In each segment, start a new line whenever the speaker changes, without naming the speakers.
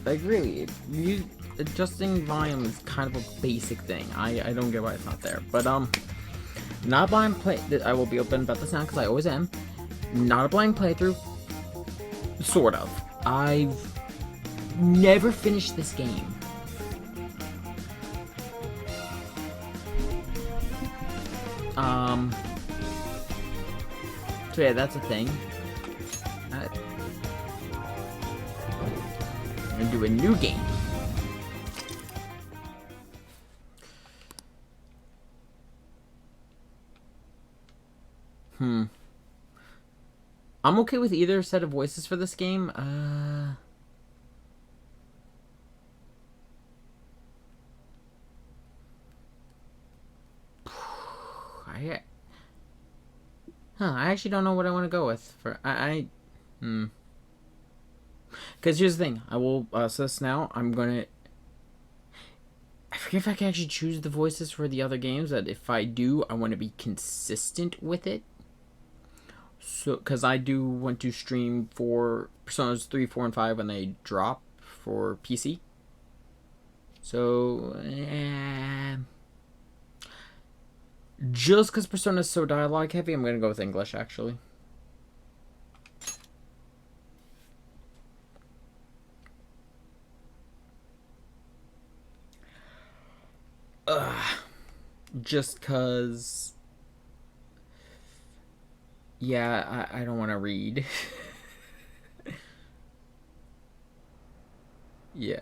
Like really, adjusting volume is kind of a basic thing. I don't get why it's not there. But not a blind play. I will be open about this now because I always am. Not a blind playthrough. Sort of. I've never finished this game. So yeah, that's a thing. I'm gonna do a new game. I'm okay with either set of voices for this game. I actually don't know what I want to go with for Because here's the thing, I will so this now. I forget if I can actually choose the voices for the other games. That if I do, I want to be consistent with it. So, because I do want to stream for Personas 3, 4, and 5 when they drop for PC. So, just because Persona is so dialogue heavy, I'm going to go with English, actually. Just because... Yeah, I don't want to read. Yeah.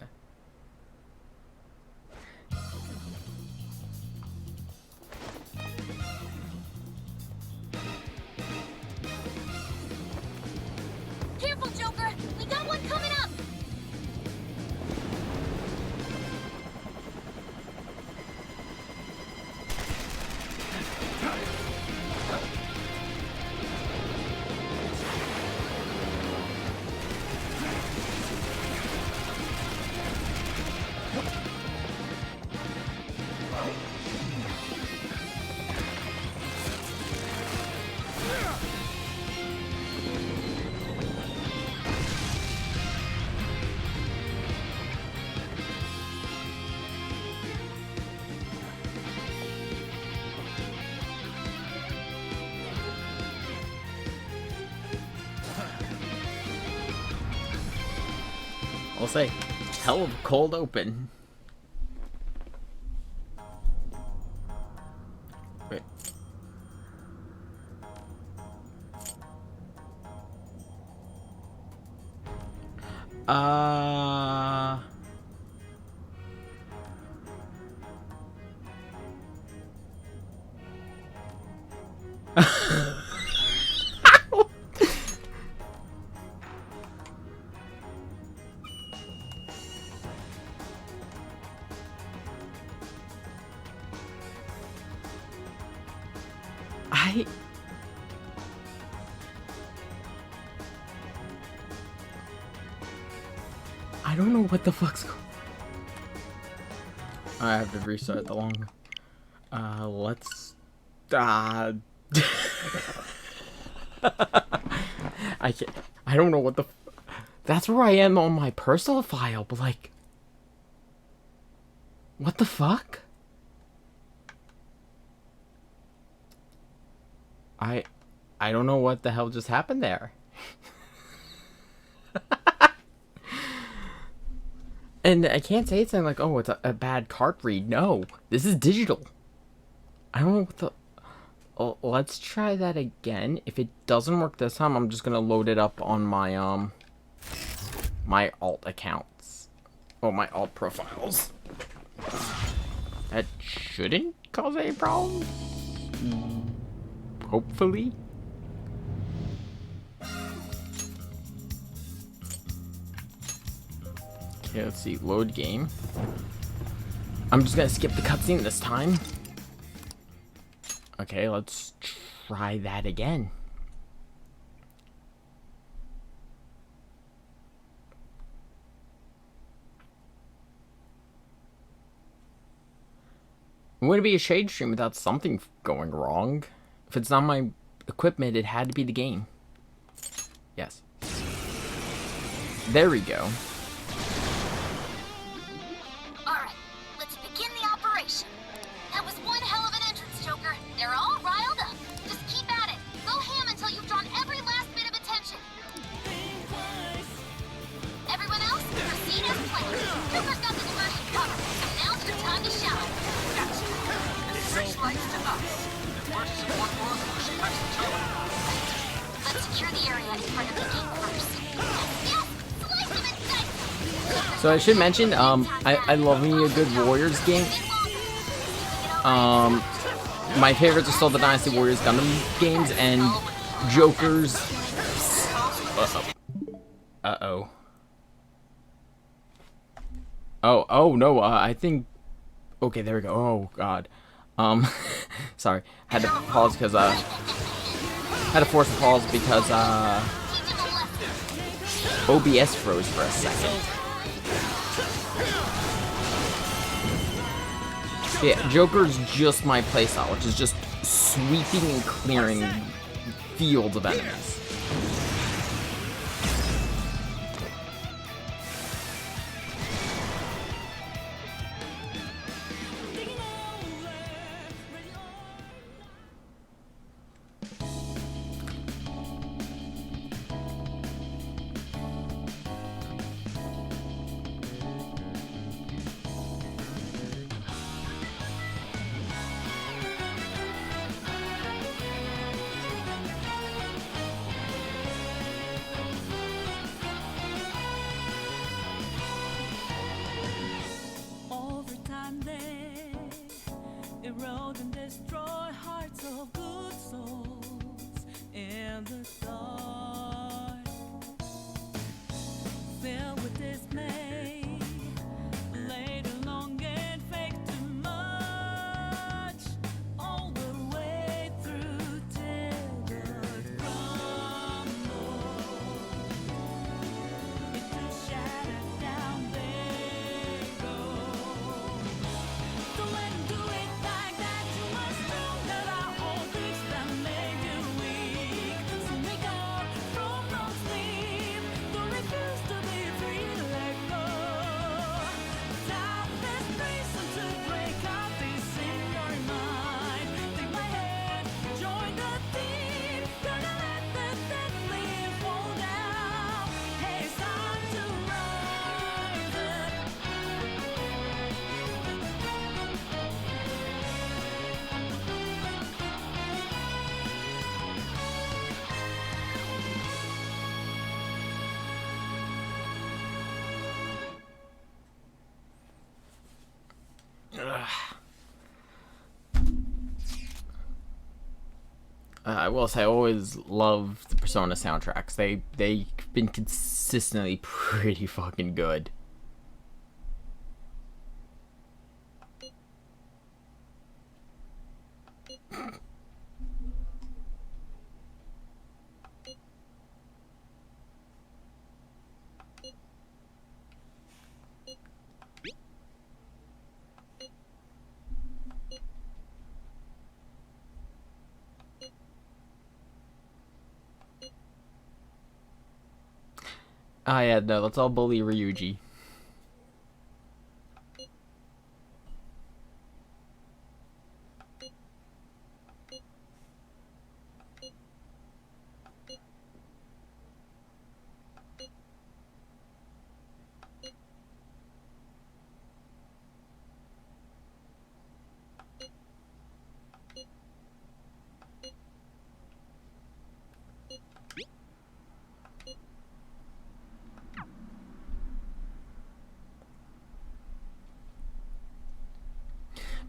Careful, Joker! We got one coming up!
I'll say, hell of a cold open. Wait. I don't know what the fuck's going on. I have to restart the long. Let's. I can't. I don't know what the. That's where I am on my personal file, but like. What the fuck? I don't know what the hell just happened there. And I can't say it's like, oh, it's a bad cart read. No, this is digital. I don't know what the... Oh, let's try that again. If it doesn't work this time, I'm just going to load it up on my, my alt accounts. Oh, my alt profiles. That shouldn't cause any problems. Hopefully. Okay, let's see. Load game. I'm just gonna skip the cutscene this time. Okay, let's try that again. It wouldn't be a shade stream without something going wrong. If it's not my equipment, it had to be the game. Yes. There we go.
proceed as planned. Joker's got the diversion covered, so now's your time to shine.
That's it. The searchlight's to us. The first support for us will stretch the terminal.
Let's secure the area in front of the gate first. Yes! Slice him and dice him!
So I should mention, I love me a good Warriors game. My favorites are still the Dynasty Warriors Gundam games and Joker's. Uh-oh. Oh no, I think. Okay, there we go. Oh god. Sorry, had to pause because had to force a pause because OBS froze for a second. Yeah, Joker's just my playstyle, which is just sweeping and clearing fields of enemies.
Erode and destroy hearts of good souls in the dark, filled with dismay, later long and fake too much, all the way through till the crumble into shattered down they go. Don't let 'em do it like that. You must know that our own griefs that made you weak. So wake up from no sleep. Don't refuse to be free. Let go. Time this reason to break out this in your mind. Take my hand, join the team. Gonna let the dead leaves fall down. Hey, it's time to rise up.
I will say I always love the Persona soundtracks. They've been consistently pretty fucking good. Ah yeah, no, let's all bully Ryuji.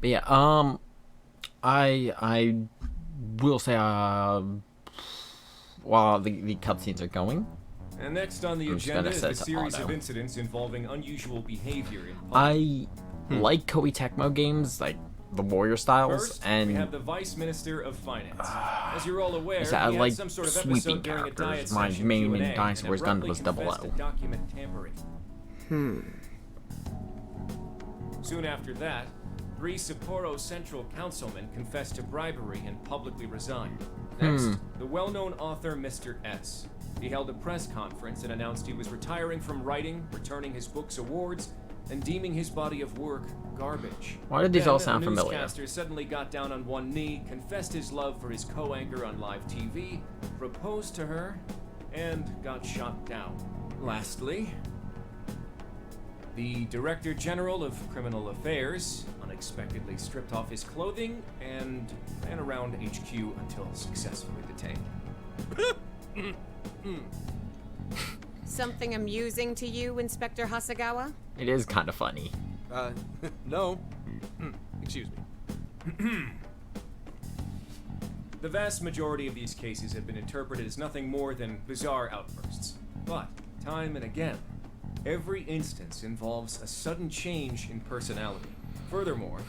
But yeah, I will say, while the cutscenes are going,
And next on the
I'm just
agenda
gonna
is
set
the
it to
series of
auto.
incidents involving unusual behavior in public.
I like Koei Tecmo games, like the Warrior styles,
First,
and
we have the Vice Minister of Finance. As you're all aware,
I
he had
like
some sort of
sweeping
episode during a
characters.
diet
My
session
main
Q&A
in Dynasty
and
Warriors Gundam
abruptly
was Double
confessed
O.
to document tampering. Soon after that, 3 Sapporo Central councilmen confessed to bribery and publicly resigned. Next, the well-known author Mr. S. He held a press conference and announced he was retiring from writing, returning his book's awards, and deeming his body of work garbage.
Why did these all
Then,
sound
a
familiar?
newscaster suddenly got down on one knee, confessed his love for his co-anchor on live TV, proposed to her, and got shot down. Lastly, The Director General of Criminal Affairs unexpectedly stripped off his clothing and ran around HQ until successfully detained.
Something amusing to you, Inspector Hasagawa?
It is kind of funny.
No. Excuse me.
The vast majority of these cases have been interpreted as nothing more than bizarre outbursts. But, time and again, every instance involves a sudden change in personality. Furthermore,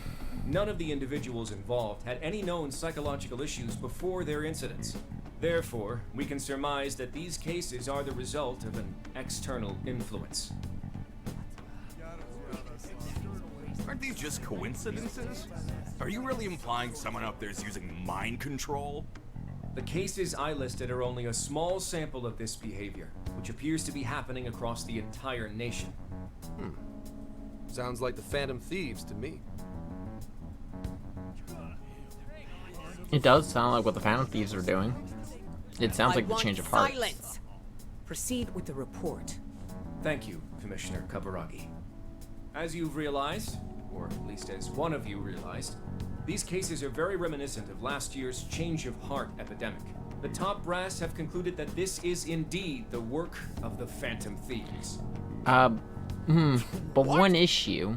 none of the individuals involved had any known psychological issues before their incidents. Therefore, we can surmise that these cases are the result of an external influence.
Aren't these just coincidences? Are you really implying someone out there is using mind control?
The cases I listed are only a small sample of this behavior, which appears to be happening across the entire nation.
Sounds like the Phantom Thieves to me.
It does sound like what the Phantom Thieves are doing. It sounds like the change of heart.
Silence. Proceed with the report.
Thank you, Commissioner Kaburagi. As you've realized, or at least as one of you realized, these cases are very reminiscent of last year's change of heart epidemic. The top brass have concluded that this is indeed the work of the Phantom Thieves.
But one issue.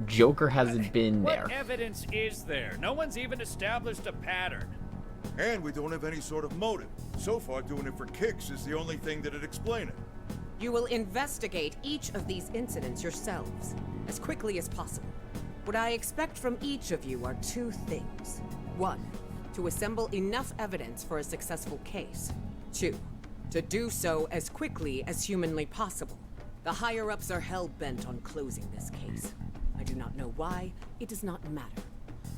Joker hasn't been there.
What evidence is there? No one's even established a pattern.
And we don't have any sort of motive. So far, doing it for kicks is the only thing that'd explain it.
You will investigate each of these incidents yourselves, as quickly as possible. What I expect from each of you are two things. 1, to assemble enough evidence for a successful case. 2, to do so as quickly as humanly possible. The higher-ups are hell-bent on closing this case. I do not know why. It does not matter.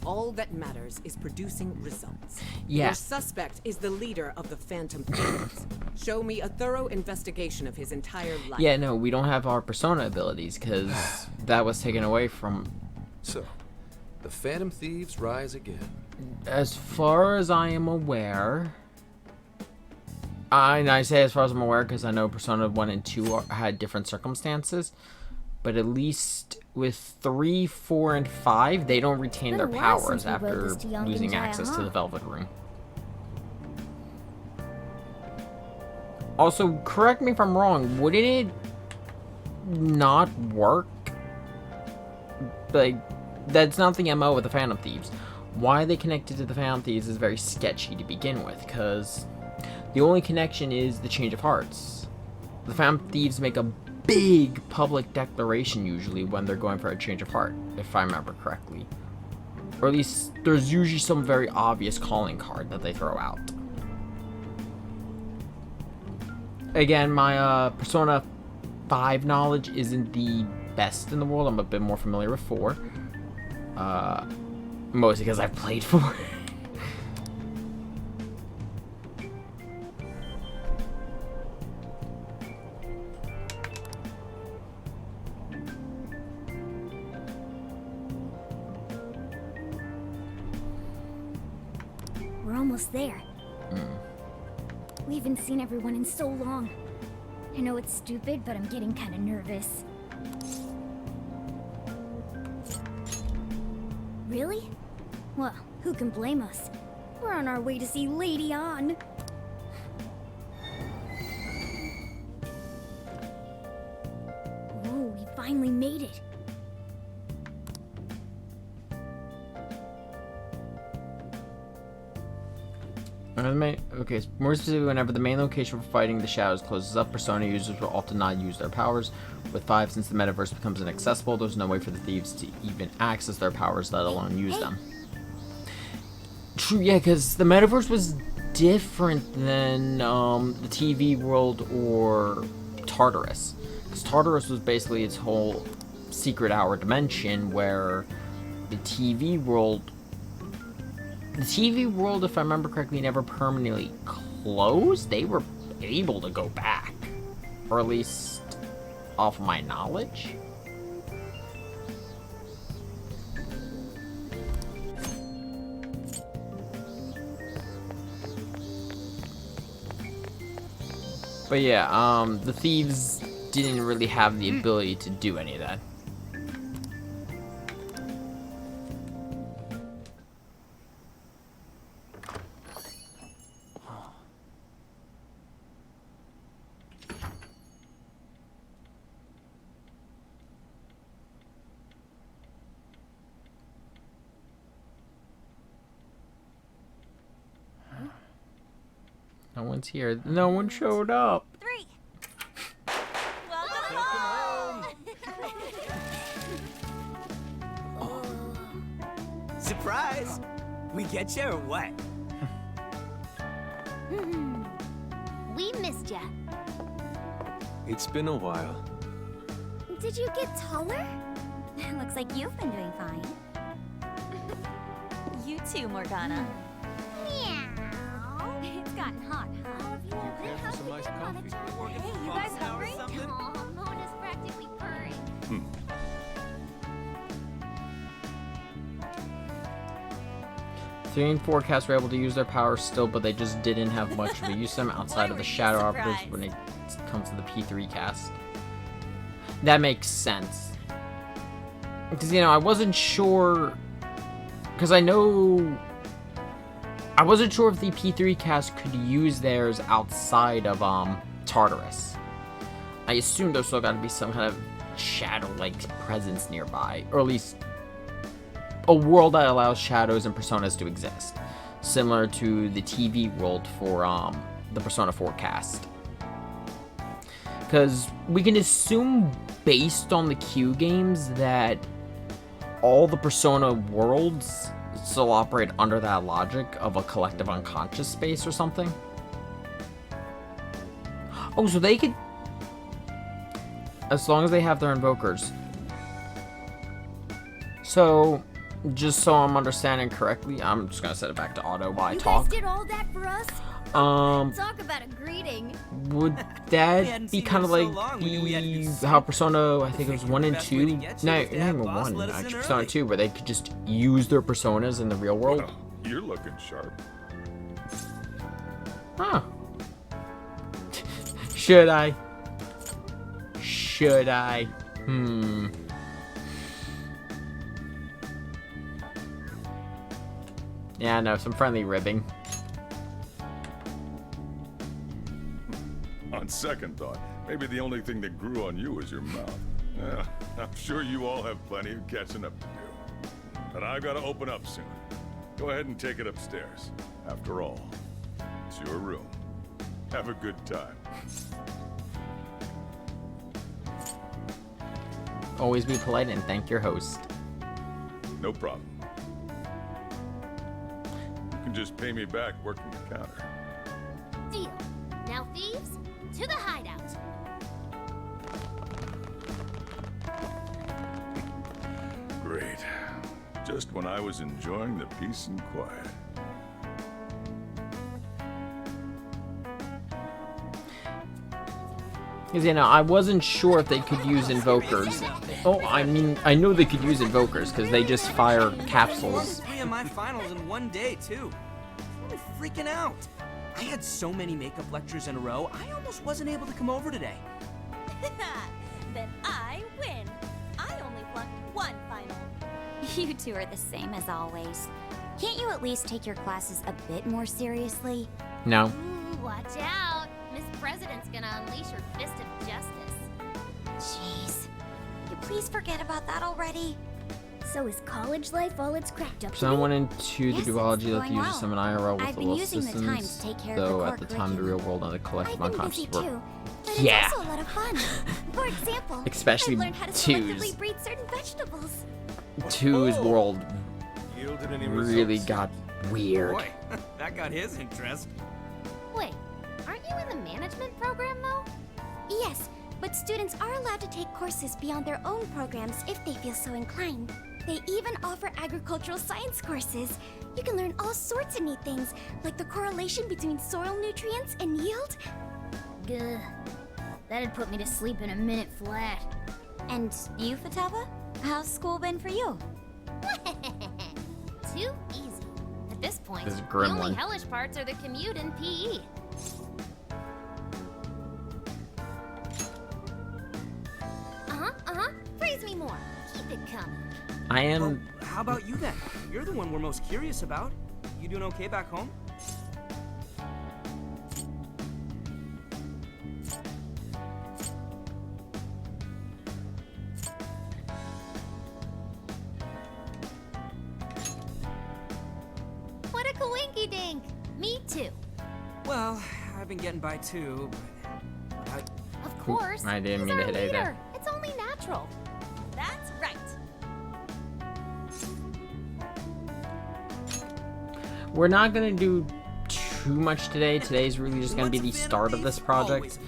All that matters is producing results.
Yeah.
Your suspect is the leader of the Phantom Thieves. Show me a thorough investigation of his entire life.
Yeah, no, we don't have our persona abilities because that was taken away from.
So, the Phantom Thieves rise again.
As far as I am aware, and I say as far as I'm aware because I know Persona 1 and 2 had different circumstances, but at least with 3, 4, and 5, they don't retain their
Been a while
powers
since we wrote
after
this to Young
losing
Ninja,
access to
huh?
the Velvet Room. Also, correct me if I'm wrong, wouldn't it not work? Like, that's not the MO with the Phantom Thieves. Why they connected to the Phantom Thieves is very sketchy to begin with, because the only connection is the change of hearts. The Phantom Thieves make a big public declaration usually when they're going for a change of heart, if I remember correctly. Or at least there's usually some very obvious calling card that they throw out. Again, my Persona 5 knowledge isn't the best in the world. I'm a bit more familiar with 4. Mostly because I've played 4.
We're almost there. We haven't seen everyone in so long. I know it's stupid, but I'm getting kind of nervous. Really? Well, who can blame us? We're on our way to see Lady On. Oh, we finally made it.
Okay, more specifically, whenever the main location for fighting the shadows closes up, Persona users will often not use their powers. With 5, since the metaverse becomes inaccessible, there's no way for the thieves to even access their powers, let alone use them. True, yeah, because the metaverse was different than the TV world or Tartarus. Because Tartarus was basically its whole secret hour dimension, where the TV world, if I remember correctly, never permanently closed. They were able to go back, or at least off my knowledge. But yeah, the thieves didn't really have the ability to do any of that. No one's here. No one showed up.
3.
Surprise! We get you or what?
We missed ya.
It's been a while.
Did you get taller? Looks like you've been doing fine.
You too, Morgana.
Meow. It's gotten hot, huh?
Care for some iced coffee?
Hey, you guys hungry? Aw, Mona's practically purring.
3 and 4 cast were able to use their powers still, but they just didn't have much of a use of them outside of the Shadow Arbiters when it comes to the P3 cast. That makes sense. Because, you know, I wasn't sure... Because I wasn't sure if the P3 cast could use theirs outside of, Tartarus. I assumed there's still got to be some kind of shadow-like presence nearby, or at least a world that allows shadows and personas to exist, similar to the TV world for the Persona 4 cast. Because we can assume, based on the Q games, that all the Persona worlds still operate under that logic of a collective unconscious space or something. Oh, so they could, as long as they have their invokers. So, just so I'm understanding correctly, I'm just gonna set it back to auto while I talk.
You guys did all that for us? Talk about a greeting.
Would that be kind of like how Persona, I think it was 1 and 2, not even 1, actually, Persona 2, where they could just use their personas in the real world?
Well, you're looking sharp.
Huh. Should I? Should I? Yeah, no, some friendly ribbing.
On second thought, maybe the only thing that grew on you is your mouth. Yeah, I'm sure you all have plenty of catching up to do. But I've got to open up soon. Go ahead and take it upstairs. After all, it's your room. Have a good time.
Always be polite and thank your host.
No problem. You can just pay me back working the counter.
Deal. Now, thieves, to the hideout.
Great. Just when I was enjoying the peace and quiet.
Because, you know, I wasn't sure if they could use invokers. Oh, I mean, I know they could use invokers because they just fire capsules.
3 of my finals in one day, too. I'm freaking out. I had so many makeup lectures in a row, I almost wasn't able to come over today.
Then I win. I only flunked 1 final.
You two are the same as always. Can't you at least take your classes a bit more seriously?
No.
Ooh, watch out. Miss President's gonna unleash her fist of justice. Jeez. You please forget about that already. So is college life all it's cracked up to
Persona
be?
1 and 2,
Yes,
the duology let
going
the user
well.
summon IRL with
I've
the
been
little
using the time to
systems,
take care of the
though
core
at the time the real
curriculum.
world and the collective
I've been
unconscious
busy
were...
too, but
Yeah.
it's also a lot of fun. For example,
Especially
I've learned how to
twos.
selectively breed certain vegetables.
2's world
Yielded any
really
results?
got weird.
Boy, that got his interest.
Wait, aren't you in the management program though? Yes, but students are allowed to take courses beyond their own programs if they feel so inclined. They even offer agricultural science courses. You can learn all sorts of neat things, like the correlation between soil nutrients and yield. Gah, that'd put me to sleep in a minute flat. And you, Futaba? How's school been for you? Too easy. At this point,
This is a
the
grim
only
one.
hellish parts are the commute and PE. more. Keep it coming.
I am.
Well, how about you then? You're the one we're most curious about. You doing okay back home?
What a coinky dink. Me too.
Well, I've been getting by too, but
Of course.
I didn't
He's
mean to
our
hit A there.
leader. It's only natural.
That's right.
We're not gonna do too much today. Today's really just gonna be the start of this project.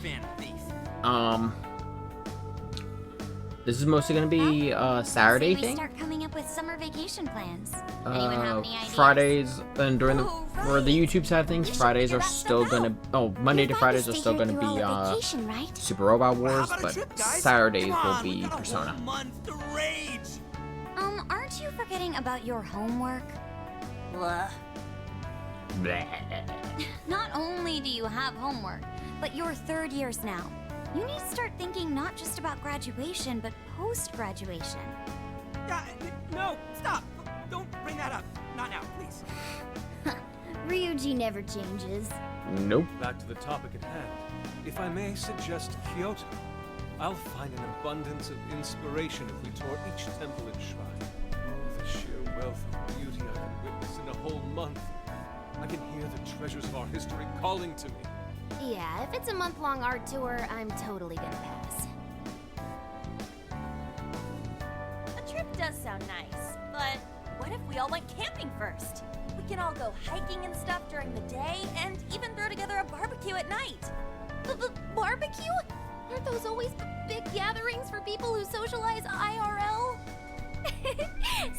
This is mostly gonna be Saturday
Say we
thing.
start coming up with summer vacation plans. Anyone have any ideas?
Fridays and during the
Oh,
for the YouTube side of things, Fridays are still gonna Monday to
Thought
Fridays
to
are
stay
still
here
gonna
through
be
all of vacation, right?
Super Robot Wars,
about a
but
trip, guys?
Saturdays
Come
will
on, we
be
got a
Persona.
whole month to rage.
Aren't you forgetting about your homework?
Blah.
Bleh.
Not only do you have homework, but you're third years now. You need to start thinking not just about graduation, but post-graduation.
Yeah, no, stop. Don't bring that up. Not now, please.
Ryuji never changes.
Nope.
Back to the topic at hand. If I may suggest Kyoto, I'll find an abundance of inspiration if we tour each temple and shrine. Oh, the sheer wealth of beauty I can witness in a whole month. I can hear the treasures of our history calling to me.
Yeah, if it's a month-long art tour, I'm totally gonna pass.
A trip does sound nice, but what if we all went camping first? We can all go hiking and stuff during the day, and even throw together a barbecue at night.
Barbecue? Aren't those always the big gatherings for people who socialize IRL?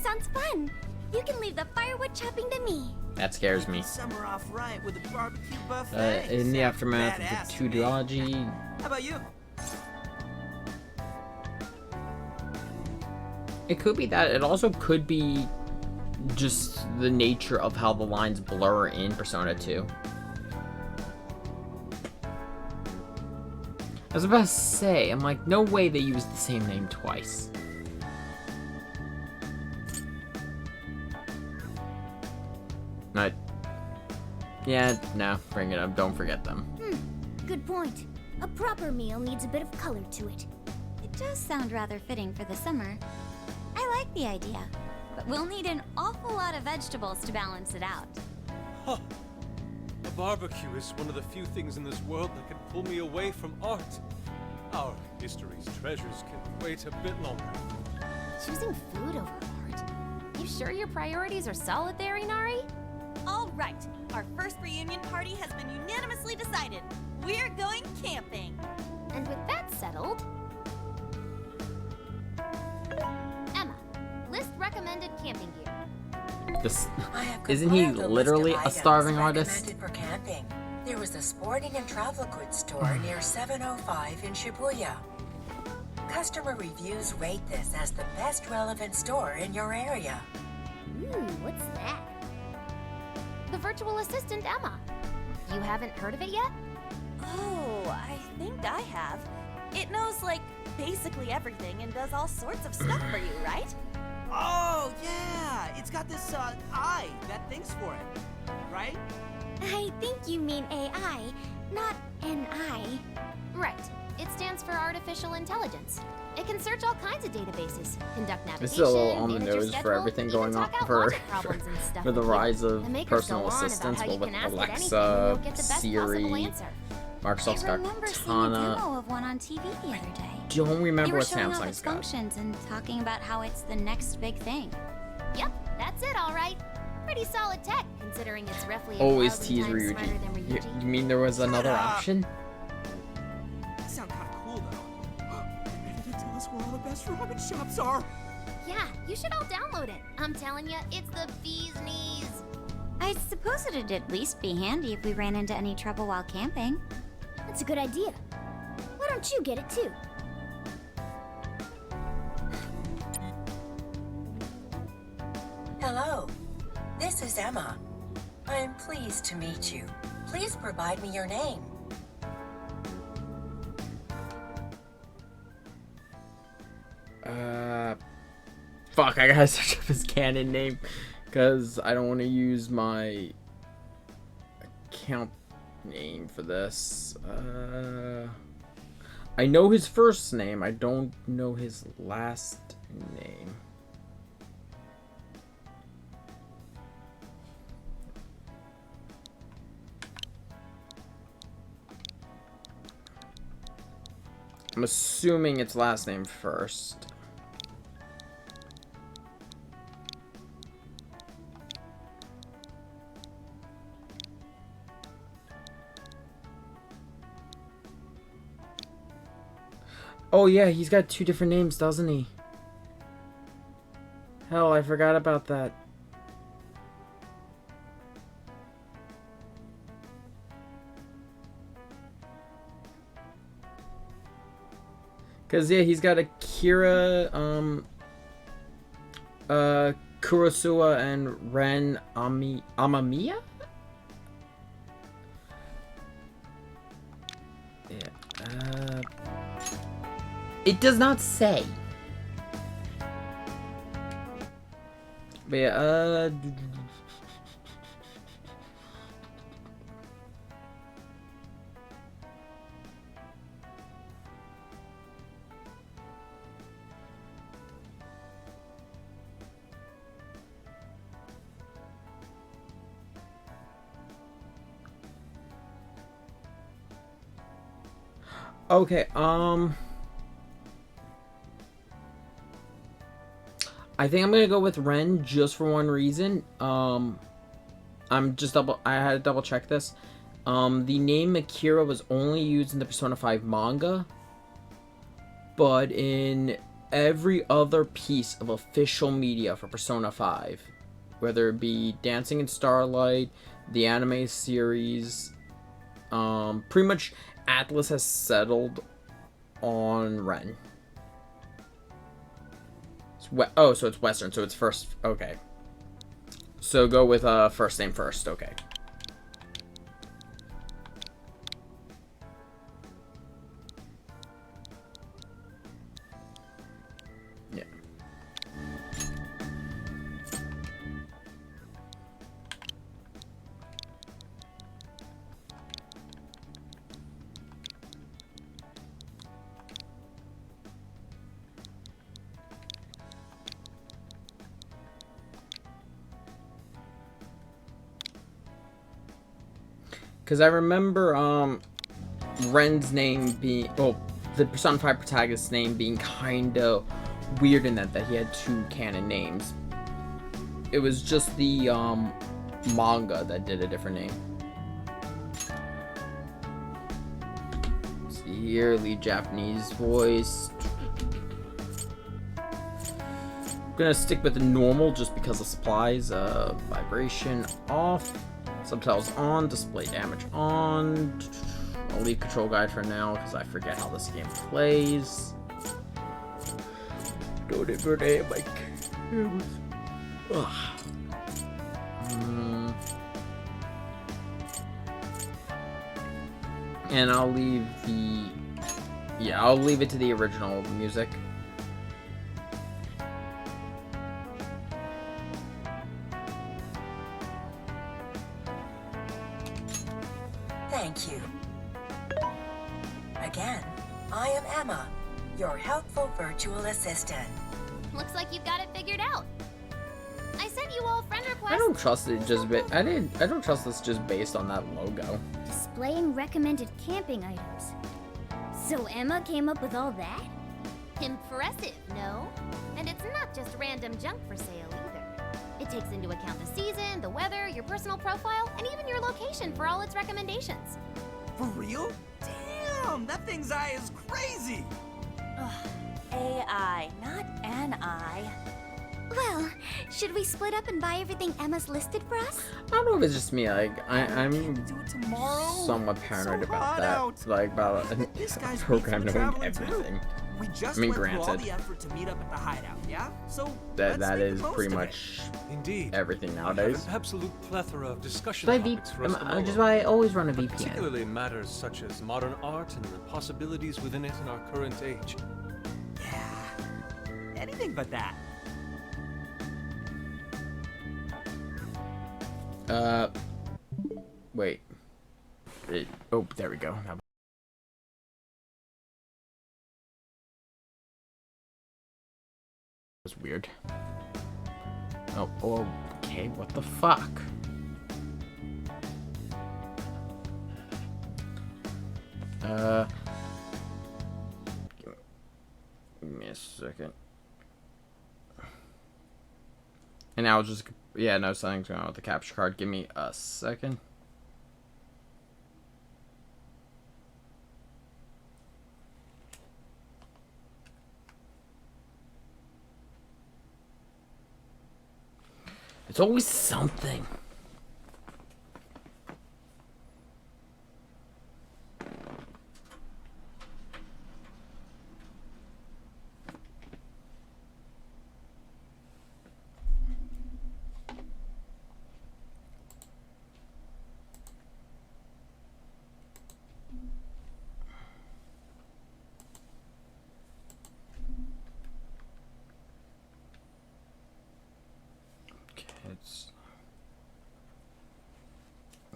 Sounds fun. You can leave the firewood chopping to me.
That scares me.
Summer off right with a barbecue buffet.
In the
Sounds
aftermath
badass
of
to
the
me.
duology,
How about you?
it could be that. It also could be just the nature of how the lines blur in Persona 2. I was about to say, I'm like, no way they used the same name twice. But, yeah, no, bring it up. Don't forget them.
Good point. A proper meal needs a bit of color to it. It does sound rather fitting for the summer. I like the idea, but we'll need an awful lot of vegetables to balance it out.
Huh. A barbecue is one of the few things in this world that can pull me away from art. Our history's treasures can wait a bit longer.
Choosing food over art? You sure your priorities are solid there, Inari?
All right, our first reunion party has been unanimously decided. We're going camping.
And with that settled... Emma, list recommended camping gear.
This,
I have
isn't he
compiled a list
literally
of
a
items
starving artist?
recommended for camping. There was a sporting and travel goods store near 705 in Shibuya. Customer reviews rate this as the best relevant store in your area.
What's that? The virtual assistant, Emma. You haven't heard of it yet?
Oh, I think I have. It knows, like, basically everything and does all sorts of stuff for you, right?
Oh, yeah. It's got this, eye that thinks for it. Right?
I think you mean AI, not an I. Right. It stands for Artificial Intelligence. It can search all kinds of databases, conduct navigation,
This is a little on the
manage your
nose for
schedule,
everything
even
going on
talk out
for
logic problems and stuff
for the
with you.
rise of
The makers
personal
go on about
assistants,
how
well,
you
with
can ask it anything and
Alexa,
you'll get the best possible
Siri,
answer.
Microsoft's
I
got
remember seeing a
Cortana.
demo of one on TV the other day.
Don't
They
remember
were
what
showing off
Samsung's
its
got.
functions and talking about how it's the next big thing. Yep, that's it, all right. Pretty solid tech, considering it's roughly
Always
1,000
tease
times
Ryuji.
smarter than
You,
Ryuji.
you mean there was another option?
That sounds kind of cool, though. They're ready to tell us where all the best ramen shops are.
Yeah, you should all download it. I'm telling you, it's the bee's knees. I suppose it'd at least be handy if we ran into any trouble while camping. That's a good idea. Why don't you get it too?
Hello, this is Emma. I'm pleased to meet you. Please provide me your name.
Fuck, I gotta search up his canon name. Because I don't want to use my account name for this. I know his first name. I don't know his last name. I'm assuming it's last name first. Oh yeah, he's got 2 different names, doesn't he? Hell, I forgot about that. Cause yeah, he's got Akira, Kurosawa and Ren Amamiya? Yeah, it does not say. But yeah, okay, I think I'm gonna go with Ren just for one reason. I had to double check this. The name Akira was only used in the Persona 5 manga, but in every other piece of official media for Persona 5, whether it be Dancing in Starlight, the anime series, pretty much Atlas has settled on Ren. Oh, so it's Western, so it's first. Okay. So go with first name first. Okay. Yeah. Because I remember Ren's name being, well, the Persona 5 protagonist's name being kind of weird in that he had 2 canon names. It was just the manga that did a different name. It's the yearly Japanese voice. I'm gonna stick with the normal just because of supplies. Vibration off. Subtitles on, display damage on. I'll leave control guide for now because I forget how this game plays. Don't ever name my kids. And I'll leave the... Yeah, I'll leave it to the original music.
Thank you. Again, I am Emma, your helpful virtual assistant.
Looks like you've got it figured out. I sent you all friend requests.
I don't trust it just I don't trust this just based on that logo.
Displaying recommended camping items. So Emma came up with all that? Impressive, no? And it's not just random junk for sale either. It takes into account the season, the weather, your personal profile, and even your location for all its recommendations.
For real? Damn, that thing's eye is crazy!
Ugh, AI, not an eye.
Well, should we split up and buy everything Emma's listed for us?
I don't know if it's just me, like, I'm
Do it tomorrow?
somewhat paranoid
So
about
hot
that.
out.
Like, about
This guy's
a program
beats for
knowing
traveling, too.
everything.
We just
I mean,
went through all
granted.
the effort to meet up at the hideout, yeah? So
That
let's make
is
the most
pretty
of it.
much
Indeed.
everything
We have
nowadays.
an absolute plethora of discussion
That's
topics for us to mull
which is
over.
why I always run a VPN.
Particularly matters such as modern art and the possibilities within it in our current age.
anything but that.
Wait. Oh, there we go. That was weird. Oh, okay, what the fuck? Give me a second. And now just, yeah, no, something's going on with the capture card. Give me a second. It's always something.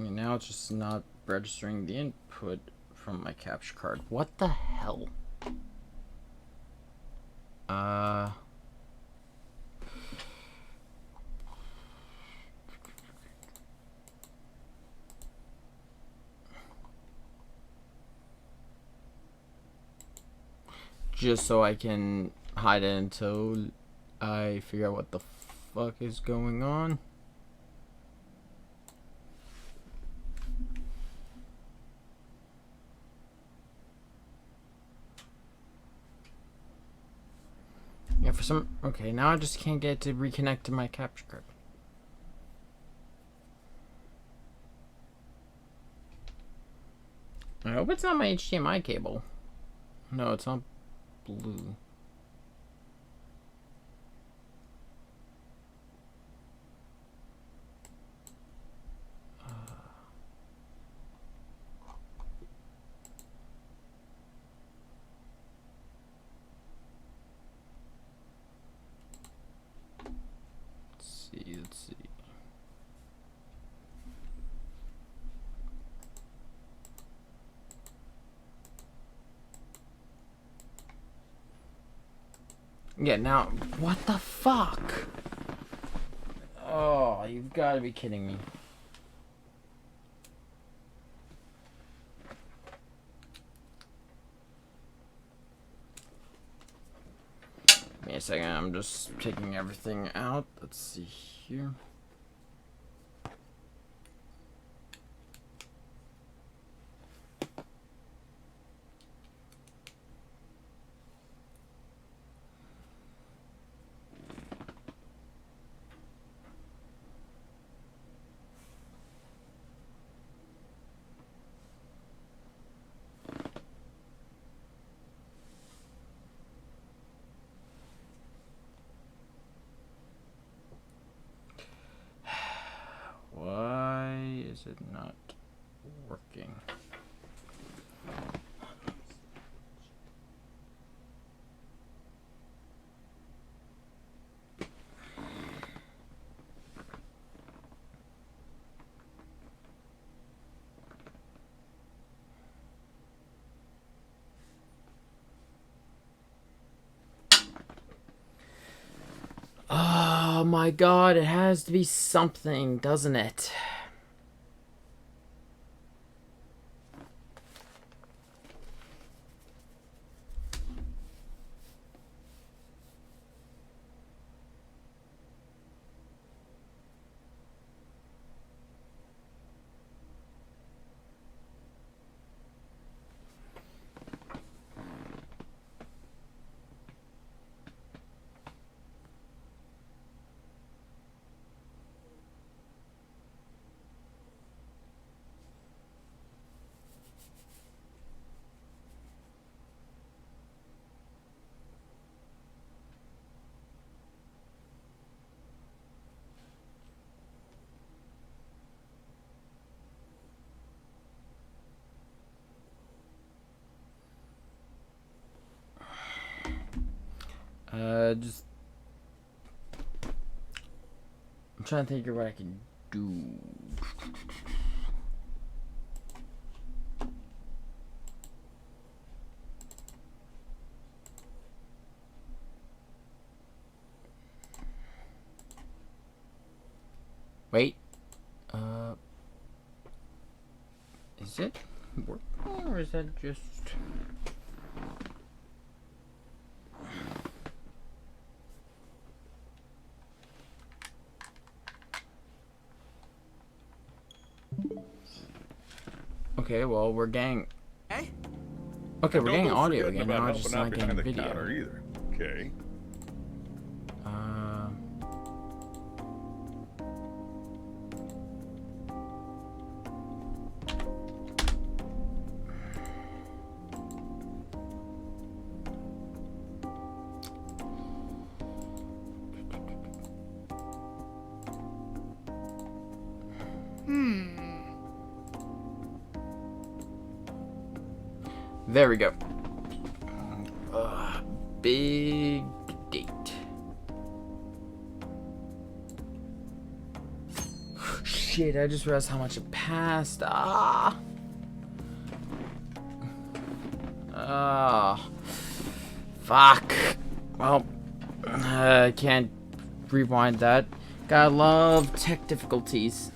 Now it's just not registering the input from my capture card. What the hell? Just so I can hide it until I figure out what the fuck is going on. Yeah, for some... Okay, now I just can't get to reconnect to my capture card. I hope it's not my HDMI cable. No, it's not blue. Let's see. Yeah, now, what the fuck? Oh, you've got to be kidding me. Give me a second, I'm just taking everything out. Let's see here. Why is it not working? Oh my god, it has to be something, doesn't it? Just I'm trying to think of what I can do. Wait. Is it working or is that just... Okay, well, we're getting...
Hey?
Okay, we're
Don't
getting
go
audio
forgetting
again, now
about
it's just
helping
not
out
getting
behind the counter
video.
either. Okay.
There we go. Big date. Shit, I just realized how much it passed. Fuck. Well, I can't rewind that. Gotta love tech difficulties.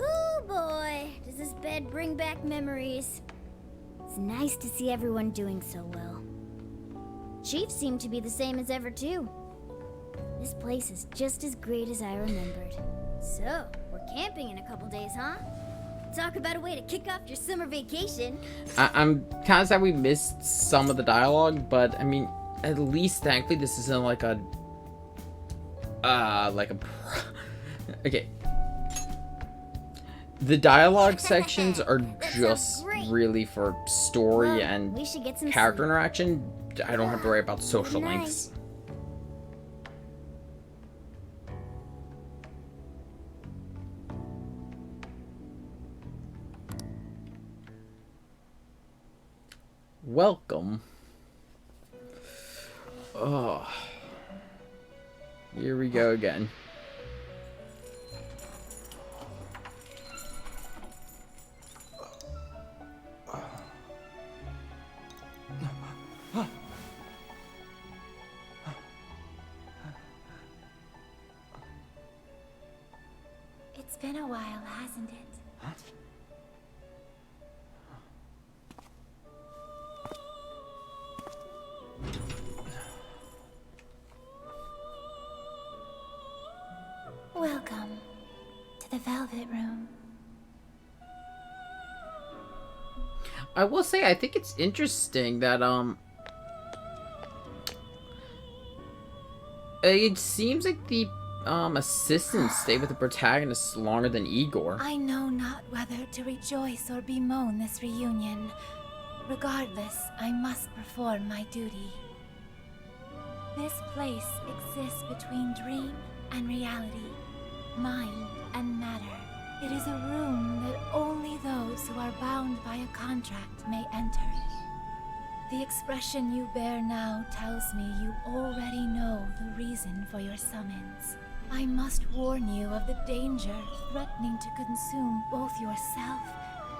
Oh boy, does this bed bring back memories. It's nice to see everyone doing so well. Chief seemed to be the same as ever too. This place is just as great as I remembered. So, we're camping in a couple days, huh? Talk about a way to kick off your summer vacation.
I'm kind of sad we missed some of the dialogue, but I mean, at least thankfully this isn't like a okay. The dialogue sections are just really for story
Well,
and
we should get some
character
sleep.
interaction. I don't have to worry about social
Good night.
links. Welcome. Oh. Here we go again.
It's been a while, hasn't it? Welcome to the Velvet Room.
I will say, I think it's interesting that, it seems like the, assistants stay with the protagonist longer than Igor.
I know not whether to rejoice or bemoan this reunion. Regardless, I must perform my duty. This place exists between dream and reality, mind and matter. It is a room that only those who are bound by a contract may enter. The expression you bear now tells me you already know the reason for your summons. I must warn you of the danger threatening to consume both yourself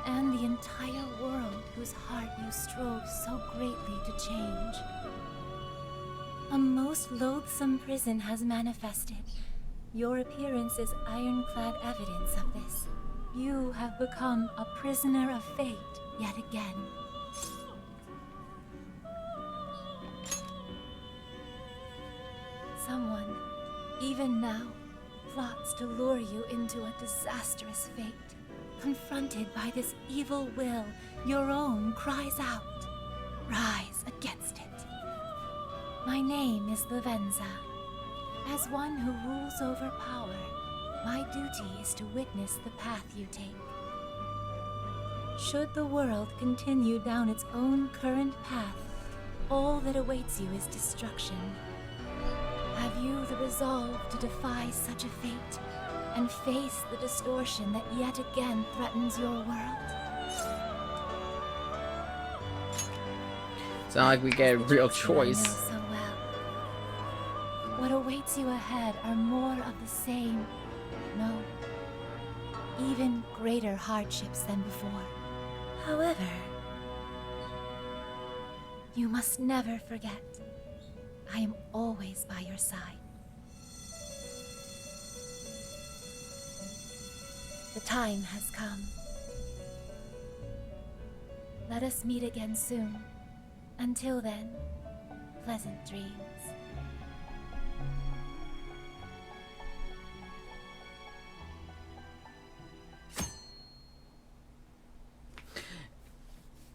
and the entire world whose heart you strove so greatly to change. A most loathsome prison has manifested. Your appearance is ironclad evidence of this. You have become a prisoner of fate yet again. Someone, even now, plots to lure you into a disastrous fate. Confronted by this evil will, your own cries out. Rise against it. My name is Lavenza. As one who rules over power, my duty is to witness the path you take. Should the world continue down its own current path, all that awaits you is destruction. Have you the resolve to defy such a fate and face the distortion that yet again threatens your world?
It's not like we get a real
I know
choice.
so well. What awaits you ahead are more of the same. No, even greater hardships than before. However, you must never forget, I am always by your side. The time has come. Let us meet again soon. Until then, pleasant dreams.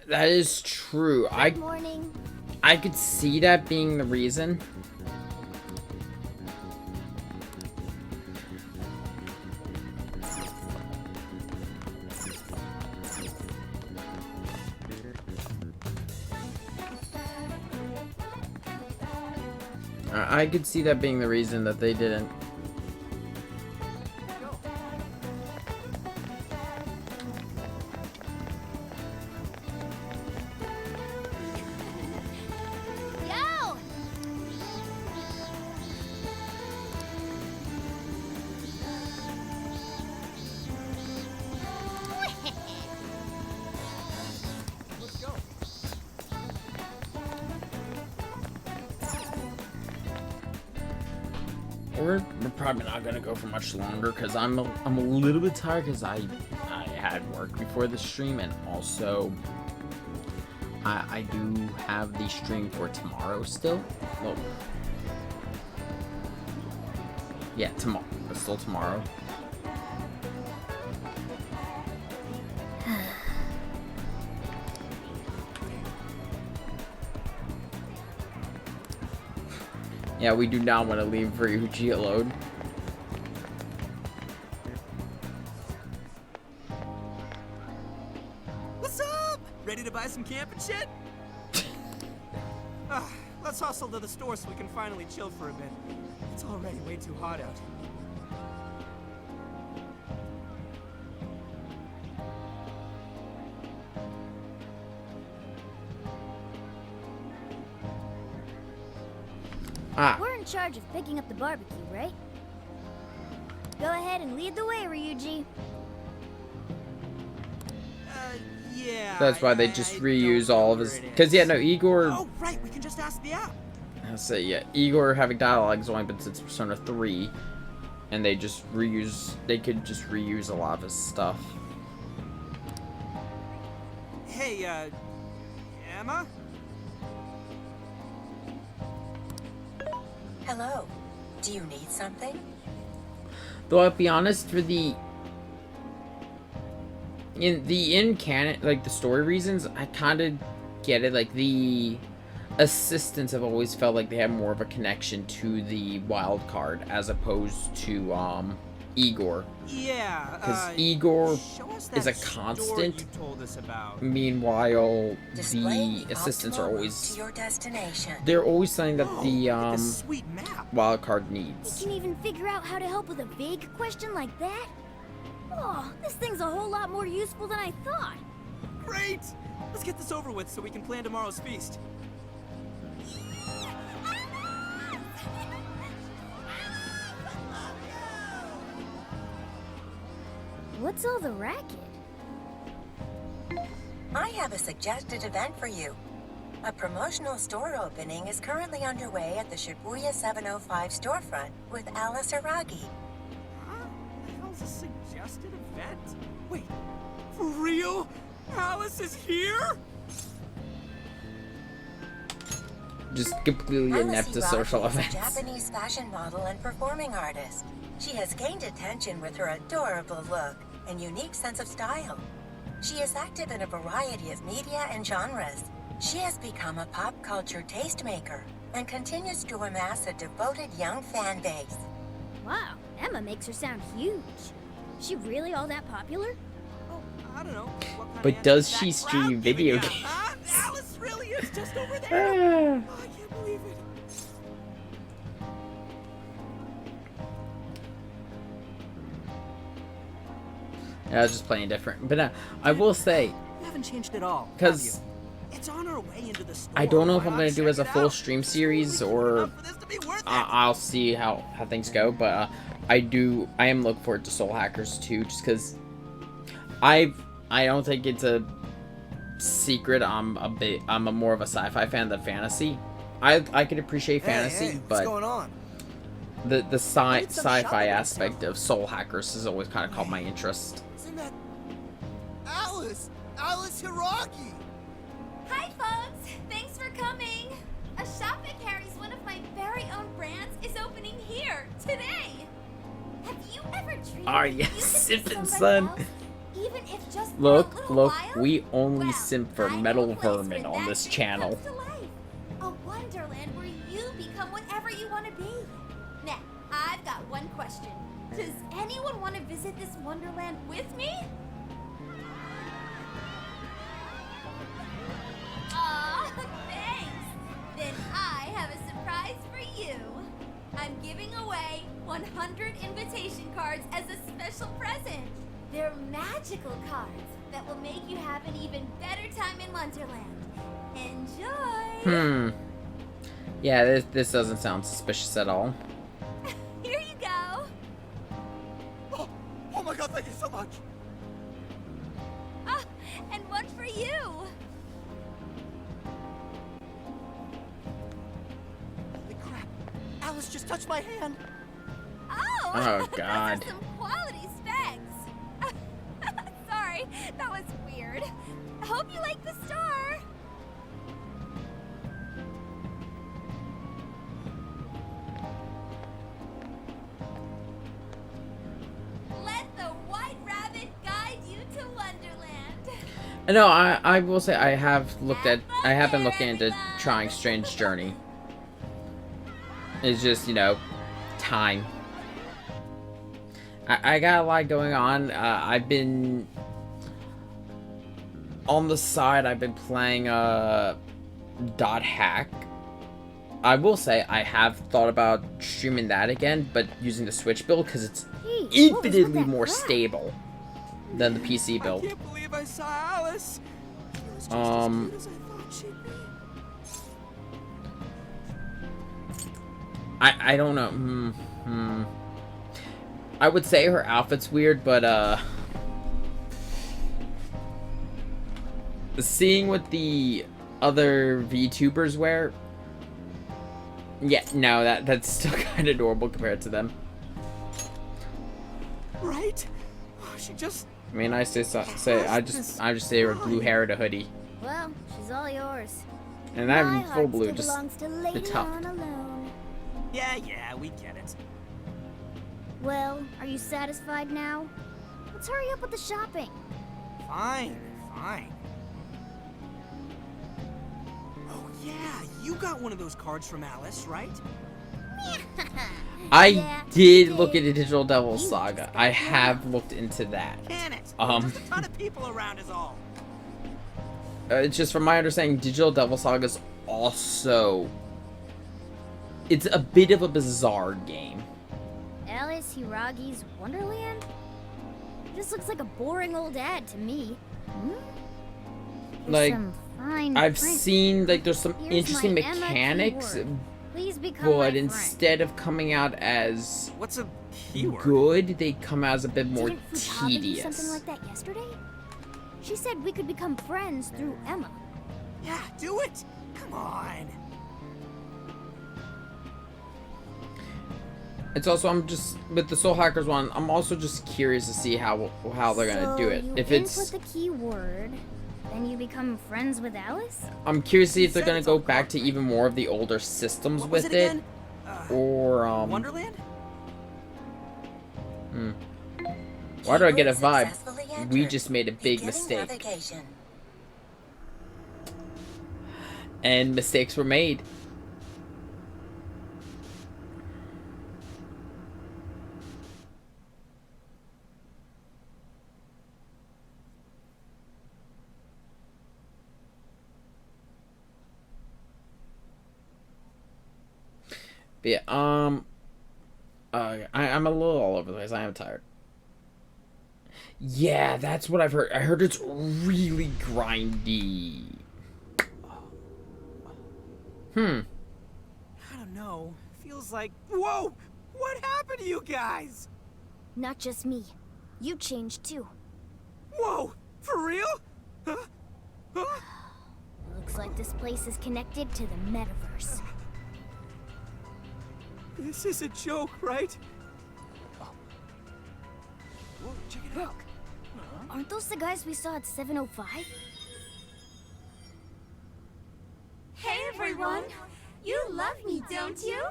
That is true.
Good morning.
I could see that being the reason. I could see that being the reason that they didn't.
Yo!
Let's go.
We're probably not gonna go for much longer because I'm a little bit tired because I had work before the stream, and also I do have the stream for tomorrow still. Well, yeah, tomorrow. It's still tomorrow. Yeah, we do not want to leave Ryuji alone.
What's up? Ready to buy some camping shit? Let's hustle to the store so we can finally chill for a bit. It's already way too hot out.
We're in charge of picking up the barbecue, right? Go ahead and lead the way, Ryuji.
Yeah.
That's why they just reuse all of his. Because yeah, no, Igor.
Oh, right. We can just ask the app.
I'll say yeah, Igor having dialogue has only been since Persona 3, and they just reuse. They could just reuse a lot of his stuff.
Hey, Emma?
Hello. Do you need something?
Though I'll be honest, for the in canon, like the story reasons, I kind of get it. Like the assistants have always felt like they have more of a connection to the wild card as opposed to Igor.
Yeah.
Because Igor
show us
is a
that store
constant.
you told us about.
Meanwhile,
Display
the assistants are
optimal route
always.
to your destination.
They're always saying that the
Look at this sweet map.
wild card
You
needs.
can even figure out how to help with a vague question like that? Oh, this thing's a whole lot more useful than I thought.
Great. Let's get this over with so we can plan tomorrow's feast.
What's all the racket?
I have a suggested event for you. A promotional store opening is currently underway at the Shibuya 705 storefront with Alice Aragi.
Huh? The hell's a suggested event? Wait, for real? Alice is here?
Just completely
Alice
inept to
Aragi
social
is a
events.
Japanese fashion model and performing artist. She has gained attention with her adorable look and unique sense of style. She is active in a variety of media and genres. She has become a pop culture tastemaker and continues to amass a devoted young fan base.
Wow, Emma makes her sound huge. Is she really all that popular?
Oh, I don't know. What kind
But
of
does
answer
she
is that
stream
crowd
video
giving
games?
ya? Huh? Alice really is just over there. Oh, I can't believe it.
Yeah, I was just playing different. But I will say,
You haven't changed at all.
because
It's on our way into the store.
I don't know if
Why
I'm
not
going to do
check
as a
it
full
out?
stream series or I'll see how things go. But I am looking forward to Soul Hackers 2 just because I don't think it's a secret. I'm a more of a sci-fi fan than fantasy. I can appreciate fantasy,
Hey,
but
what's going on?
the sci-fi
shopping
aspect of Soul Hackers has always kind of caught my interest.
Isn't that Alice? Alice Hiragi!
Hi, folks! Thanks for coming! A shop that carries one of my very own brands is opening here, today! Have you ever dreamed
Ah,
that
yes,
you could be
Simpin'
somebody
son.
else, even if just for a
Look,
little while?
we only simp for
I know
Metal
a place
Vermin
where
on
that
this
dream
channel.
comes to life. A wonderland where you become whatever you want to be. Now, I've got one question. Does anyone want to visit this wonderland with me? Aw, thanks! Then I have a surprise for you. I'm giving away 100 invitation cards as a special present. They're magical cards that will make you have an even better time in Wonderland. Enjoy!
Yeah, this doesn't sound suspicious at all.
Here you go.
Oh my god, thank you so much!
Ah, and one for you.
Holy crap! Alice just touched my hand!
Oh!
Oh,
Those
God.
are some quality specs. Sorry, that was weird. Hope you like the store. Let the White Rabbit guide you to Wonderland.
No, I will say I have been looking into trying Strange Journey. It's just, you know, time. I got a lot going on. I've been on the side. I've been playing Dot Hack. I will say I have thought about streaming that again, but using the Switch build because it's infinitely more stable than the PC build.
I can't believe I saw Alice! She was just as
Um,
cute as I thought she'd be.
I don't know. I would say her outfit's weird, but seeing what the other VTubers wear, yeah, no, that's still kind of adorable compared to them.
Right? Oh, she just...
I mean, I just say her blue hair and a hoodie,
Well, she's all yours.
and
My
I'm full
heart
blue,
still
just
belongs to
the
Lady
tuft.
on alone.
Yeah, we get it.
Well, are you satisfied now? Let's hurry up with the shopping.
Fine. Oh yeah, you got one of those cards from Alice, right?
I
Yeah,
did look at the Digital Devil Saga. I have looked into that.
Can it?
Just
a ton of people around is all.
It's just from my understanding, Digital Devil Saga is also... It's a bit of a bizarre game.
Alice Hiragi's Wonderland? This looks like a boring old ad to me. Here's
Like,
some fine
I've
print.
seen, like, there's some
Here's
interesting
my Emma
mechanics,
keyword. Please become my
but
friend.
instead of coming out as
What's a keyword?
good, they come out as a bit more
Didn't Futaba do
tedious.
something like that yesterday? She said we could become friends through Emma.
Yeah, do it. Come on.
It's also, I'm just, with the Soul Hackers one, I'm also just curious to see how they're gonna do it.
You
If
input
it's,
the keyword, then you become friends with Alice?
I'm curious to see if they're gonna go back to even more of the older systems
What was
with
it
it,
again?
or
Wonderland?
Why do I get a
Keyword
vibe?
successfully
We
entered.
just made a big
Beginning
mistake,
navigation.
and mistakes were made. But yeah, I'm a little all over the place. I am tired. Yeah, that's what I've heard. I heard it's really grindy.
I don't know. Feels like... Whoa! What happened to you guys?
Not just me. You changed too.
Whoa! For real? Huh? Huh?
Looks like this place is connected to the metaverse.
This is a joke, right? Whoa, check it out.
Look, aren't those the guys we saw at 7:05?
Hey everyone! You love me, don't you?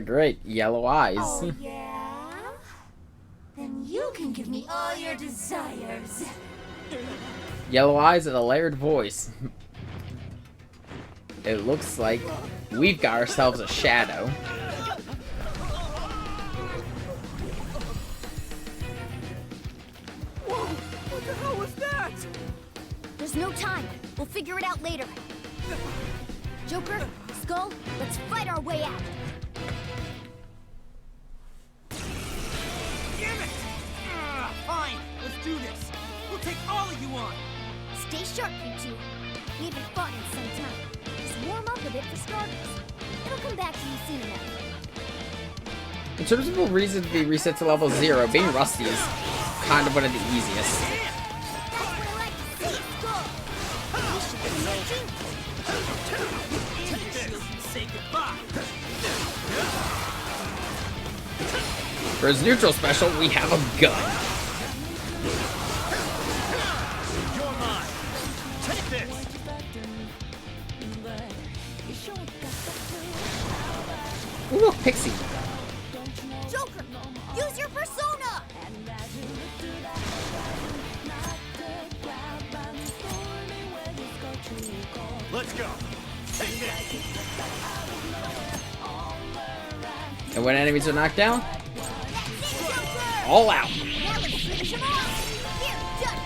Great. Yellow eyes.
Oh yeah? Then you can give me all your desires.
Yellow eyes and a layered voice. It looks like we've got ourselves a shadow.
Whoa! What the hell was that?
There's no time. We'll figure it out later. Joker, Skull, let's fight our way out.
Damn it! Fine, let's do this. We'll take all of you on.
Stay sharp, you two. We haven't fought in some time. Just warm up a bit for starters. It'll come back to you soon enough.
In terms of a reason to be reset to level 0, being rusty is kind of one of the easiest.
Say goodbye.
For his neutral special, we have a gun.
You're mine. Take this.
Ooh, look, Pixie.
Joker, use your persona!
Let's go. Take this.
And when enemies are knocked down, all out.
Now let's finish him off! Here, done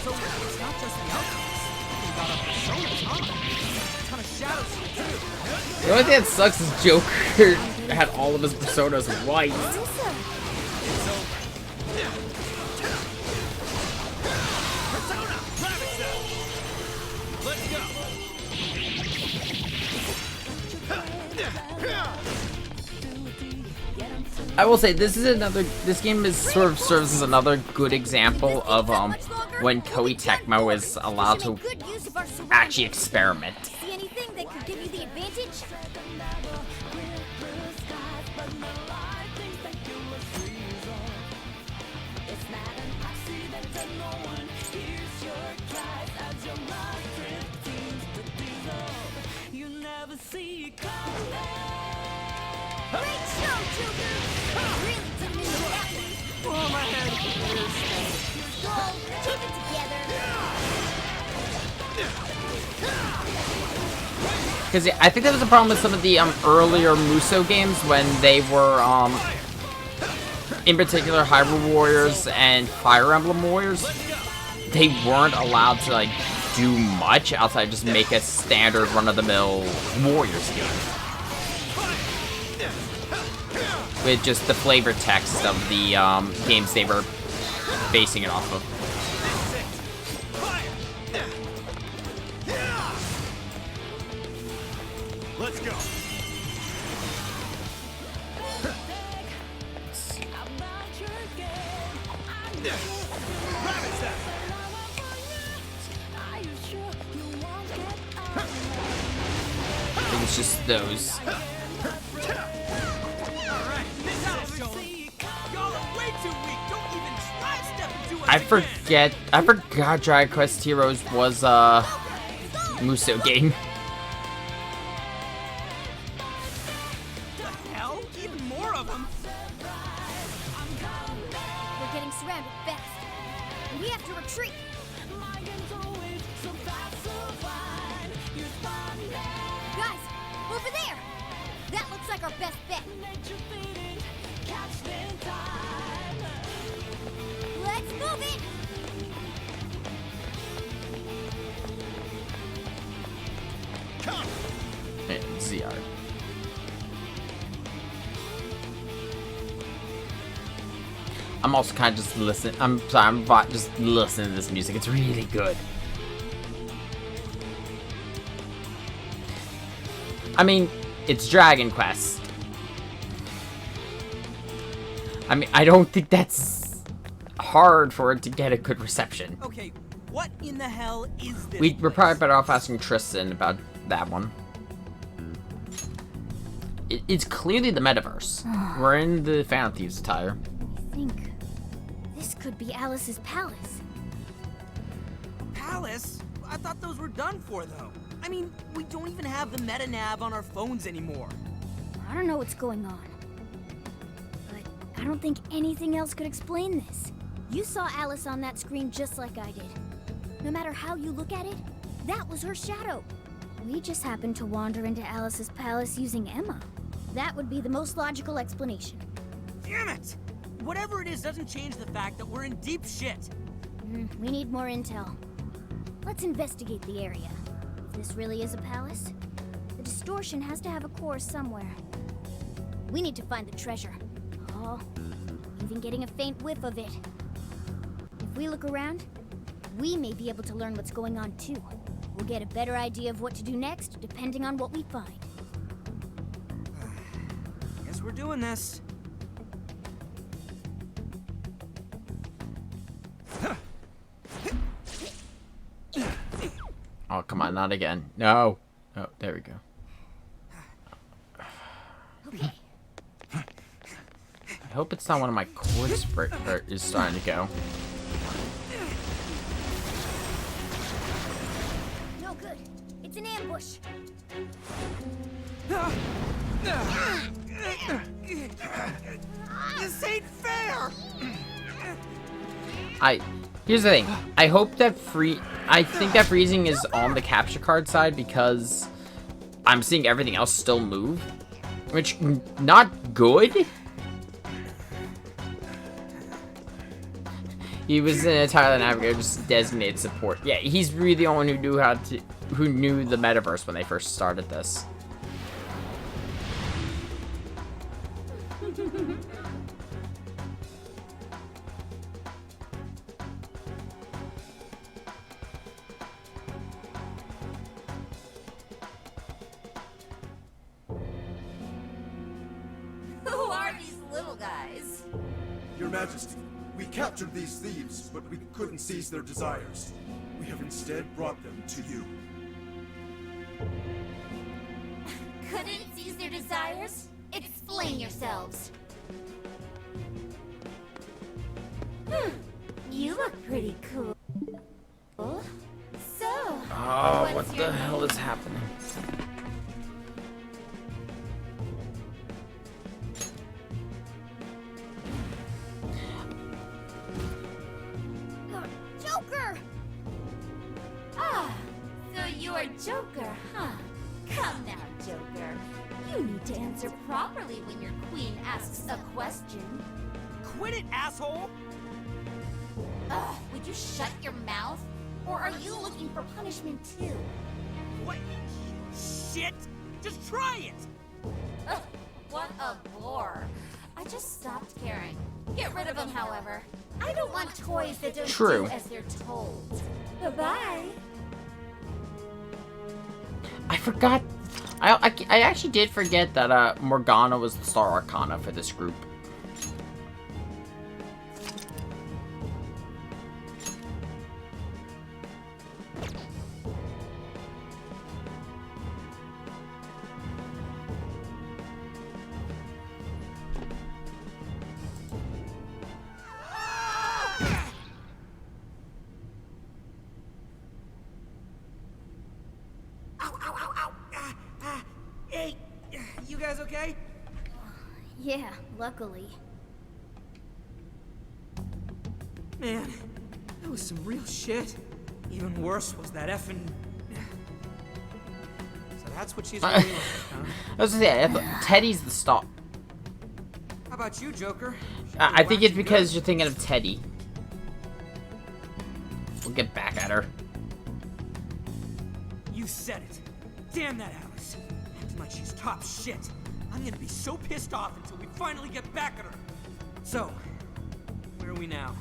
So it's not just the outcomes. We got our personas, huh? A ton of shadows too.
The only thing that sucks is Joker had all of his personas white.
Persona, rabbit cell. Let's go.
I will say this game is sort of serves as another good example of when Koei Tecmo is allowed to actually experiment.
See anything that could give you the advantage? Great show, Joker! Really didn't into that one.
Oh, my head.
Skull, keep it together.
Because I think that was a problem with some of the earlier Muso games when they were, in particular Hyrule Warriors and Fire Emblem Warriors. They weren't allowed to like do much outside of just make a standard run-of-the-mill Warriors game. With just the flavor text of the games they were basing it off of.
Let's go. Rabbit cell.
I think it's just those. I forgot Dragon Quest Heroes was a Muso game.
Hell, even more of them.
We're getting surrounded fast. And we have to retreat. Guys, over there! That looks like our best bet. Let's move it!
And ZR. I'm also kind of just listening. I'm sorry, just listening to this music. It's really good. I mean, it's Dragon Quest. I mean, I don't think that's hard for it to get a good reception.
Okay, what in the hell is this?
We're probably better off asking Tristan about that one. It's clearly the metaverse. We're in the Phantom Thieves attire.
I think this could be Alice's palace.
Palace? I thought those were done for, though. I mean, we don't even have the meta nav on our phones anymore.
I don't know what's going on. But I don't think anything else could explain this. You saw Alice on that screen just like I did. No matter how you look at it, that was her shadow. We just happened to wander into Alice's palace using Emma. That would be the most logical explanation.
Damn it! Whatever it is doesn't change the fact that we're in deep shit.
We need more intel. Let's investigate the area. If this really is a palace, the distortion has to have a core somewhere. We need to find the treasure. Oh, even getting a faint whiff of it. If we look around, we may be able to learn what's going on too. We'll get a better idea of what to do next, depending on what we find.
Guess we're doing this.
Oh, come on, not again. No. Oh, there we go.
Okay.
I hope it's not one of my cords is starting to go.
No good. It's an ambush.
This ain't fair!
Here's the thing. I hope that I think that freezing is on the capture card side because I'm seeing everything else still move, which not good. He was in a Tyler Navigator, just designated support. Yeah, he's really the only one who knew the metaverse when they first started this.
Who are these little guys?
Your Majesty, we captured these thieves, but we couldn't seize their desires. We have instead brought them to you.
Couldn't seize their desires? Explain yourselves. You look pretty cool. So,
Oh, what the hell is happening?
Joker! Ah, so you're Joker, huh? Come now, Joker. You need to answer properly when your queen asks a question.
Quit it, asshole!
Ugh, would you shut your mouth? Or are you looking for punishment too?
What? Shit! Just try it!
Ugh, what a bore. I just stopped caring. Get rid of them, however. I don't want toys that don't
True.
do as they're told. Bye-bye.
I forgot. I actually did forget that Morgana was the Star Arcana for this group.
Hey, you guys okay?
Yeah, luckily.
Man, that was some real shit. Even worse was that effing... So that's what she's really like, huh?
I was gonna say, I thought Teddy's the star.
How about you, Joker?
I think it's because you're thinking of Teddy. We'll get back at her.
You said it. Damn that Alice. Acting like she's top shit. I'm gonna be so pissed off until we finally get back at her. So, Where are we now?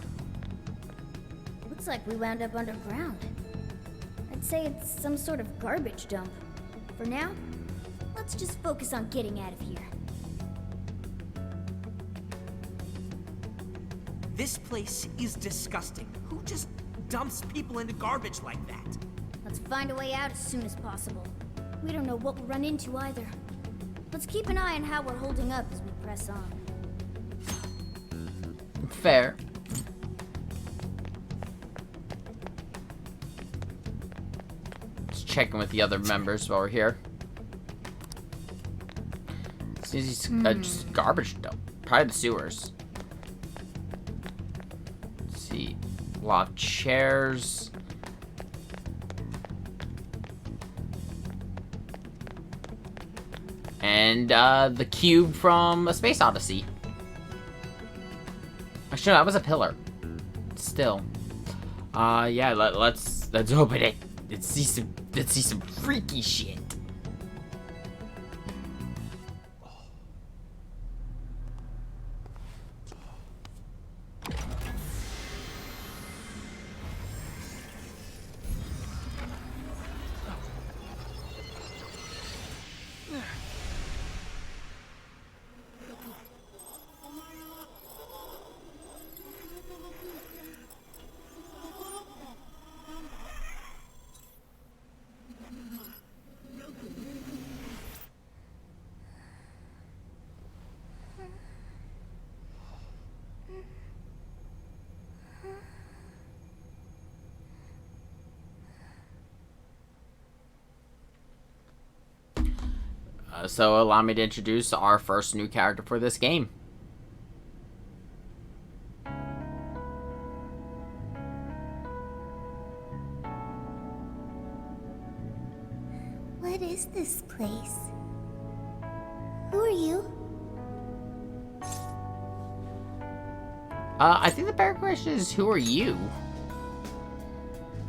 Looks like we wound up underground. I'd say it's some sort of garbage dump. For now, let's just focus on getting out of here.
This place is disgusting. Who just dumps people into garbage like that?
Let's find a way out as soon as possible. We don't know what we'll run into either. Let's keep an eye on how we're holding up as we press on.
Fair. Just checking with the other members while we're here. Seems just garbage dump. Probably the sewers. Let's see. A lot of chairs. And the cube from A Space Odyssey. Actually, no, that was a pillar. Still. Yeah, let's open it. Let's see some freaky shit. So allow me to introduce our first new character for this game.
What is this place? Who are you?
I think the better question is, who are you?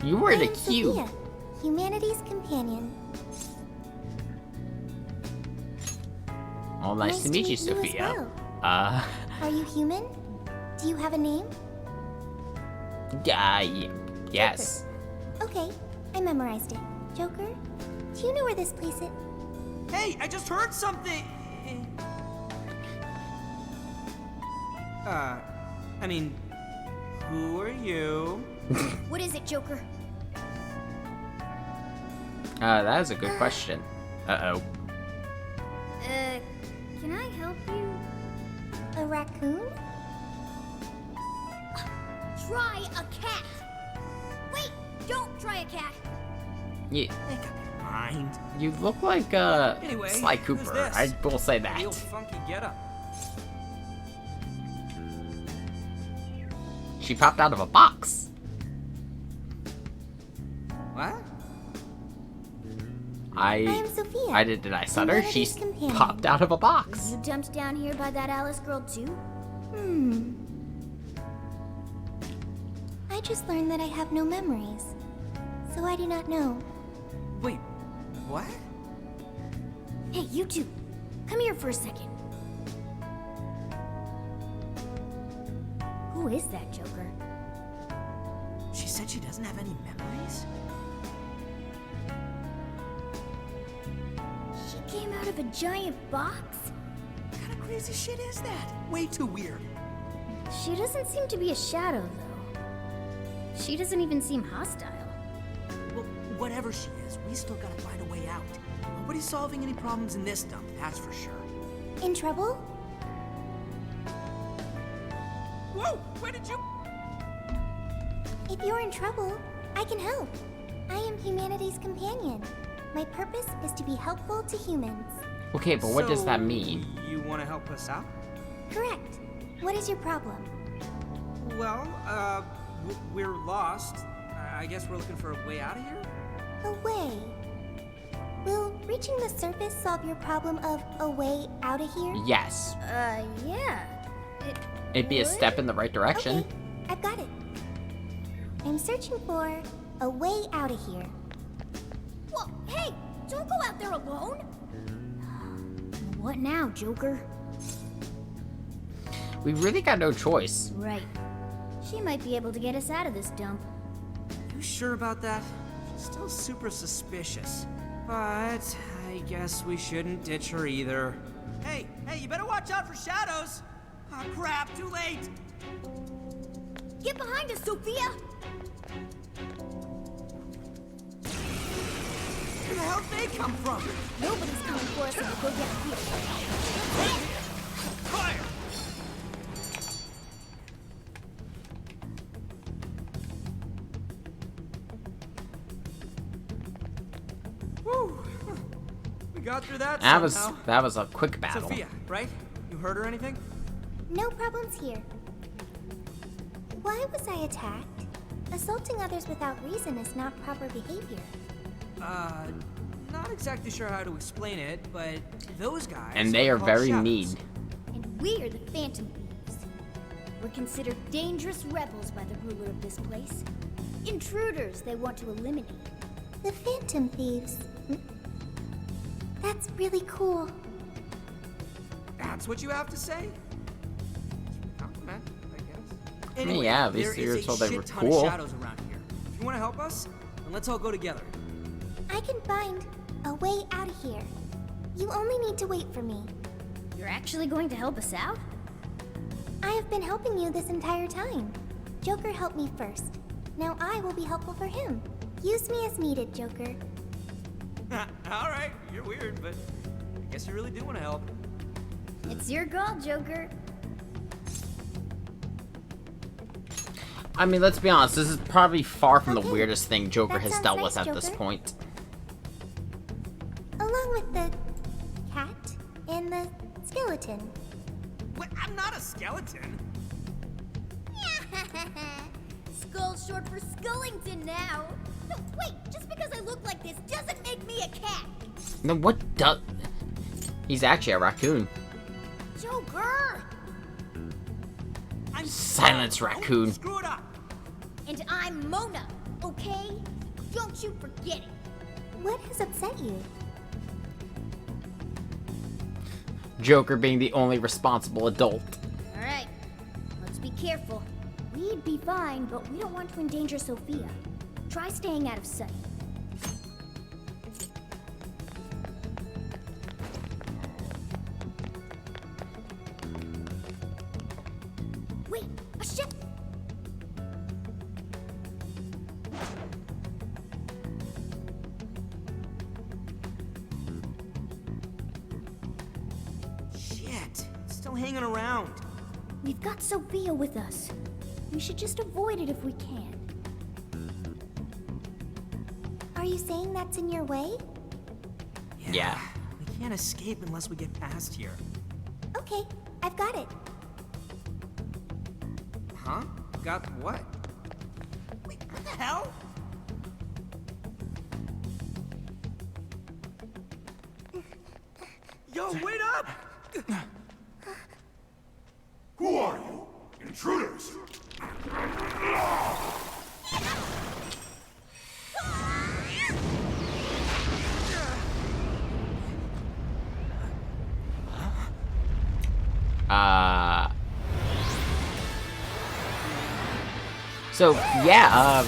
You were in a cube.
Sophia, humanity's companion.
Oh, nice to meet you,
as
Sophia.
well. Are you human? Do you have a name?
Yes.
Okay, I memorized it. Joker, do you know where this place is?
Hey, I just heard something! I mean, who are you?
What is it, Joker?
That is a good question. Uh-oh.
Can I help you? A raccoon? Try a cat! Wait, don't try a cat!
Yeah.
Make up your mind.
You look like,
Anyway,
Sly
who's
Cooper.
this?
I will say that.
Real funky getup.
She popped out of a box.
What?
I am Sophia.
Did I stutter? She
Humanity's companion.
popped out of a box.
You dumped down here by that Alice girl too? I just learned that I have no memories, so I do not know.
Wait, what?
Hey, you two, come here for a second. Who is that, Joker?
She said she doesn't have any memories?
She came out of a giant box?
What kind of crazy shit is that? Way too weird.
She doesn't seem to be a shadow, though. She doesn't even seem hostile.
Well, whatever she is, we still gotta find a way out. Nobody's solving any problems in this dump, that's for sure.
In trouble?
Whoa! Where did you...
If you're in trouble, I can help. I am humanity's companion. My purpose is to be helpful to humans.
Okay, but what does
So,
that mean?
You wanna help us out?
Correct. What is your problem?
Well, we're lost. I guess we're looking for a way out of here?
A way. Will reaching the surface solve your problem of a way out of here?
Yes.
Yeah.
It'd be a
would?
step in the right direction.
Okay, I've got it. I'm searching for a way out of here. Whoa, hey! Don't go out there alone! What now, Joker?
We really got no choice.
Right. She might be able to get us out of this dump.
You sure about that? She's still super suspicious. But I guess we shouldn't ditch her either. Hey, you better watch out for shadows! Oh crap, too late!
Get behind us, Sophia!
Where the hell did they come from?
Nobody's coming for us if we go down here.
Fire! Woo! We got through that somehow.
That was a quick battle.
Sophia, right? You hurt or anything?
No problems here. Why was I attacked? Assaulting others without reason is not proper behavior.
Not exactly sure how to explain it, but those guys.
And they are
called
very
shadows.
mean.
And we're the Phantom Thieves. We're considered dangerous rebels by the ruler of this place. Intruders they want to eliminate. The Phantom Thieves. That's really cool.
That's what you have to say? Compliment, I guess. Anyway,
yeah, at least
there
you're
is
told
a
they were
shit ton of
cool.
shadows around here. If you want to help us, then let's all go together.
I can find a way out of here. You only need to wait for me. You're actually going to help us out? I have been helping you this entire time. Joker helped me first. Now I will be helpful for him. Use me as needed, Joker.
Alright, you're weird, but I guess you really do want to help.
It's your call, Joker.
I mean, let's be honest, this is probably far from the weirdest thing Joker
That
has
sounds
dealt
nice,
with at this
Joker.
point.
Along with the cat and the skeleton.
What? I'm not a skeleton.
Skull's short for Skullington now. No, wait, just because I look like this doesn't make me a cat.
No, what does... He's actually a raccoon.
Joker!
I'm
Silence, raccoon.
Screw it up.
And I'm Mona, okay? Don't you forget it. What has upset you?
Joker being the only responsible adult.
Alright, let's be careful. We'd be fine, but we don't want to endanger Sophia. Try staying out of sight. Wait, a ship!
Shit, it's still hanging around.
We've got Sophia with us. We should just avoid it if we can. Are you saying that's in your way?
Yeah.
We can't escape unless we get past here.
Okay, I've got it.
Huh? Got what? Wait, what the hell? Yo, wait up!
Who are you? Intruders!
So, yeah,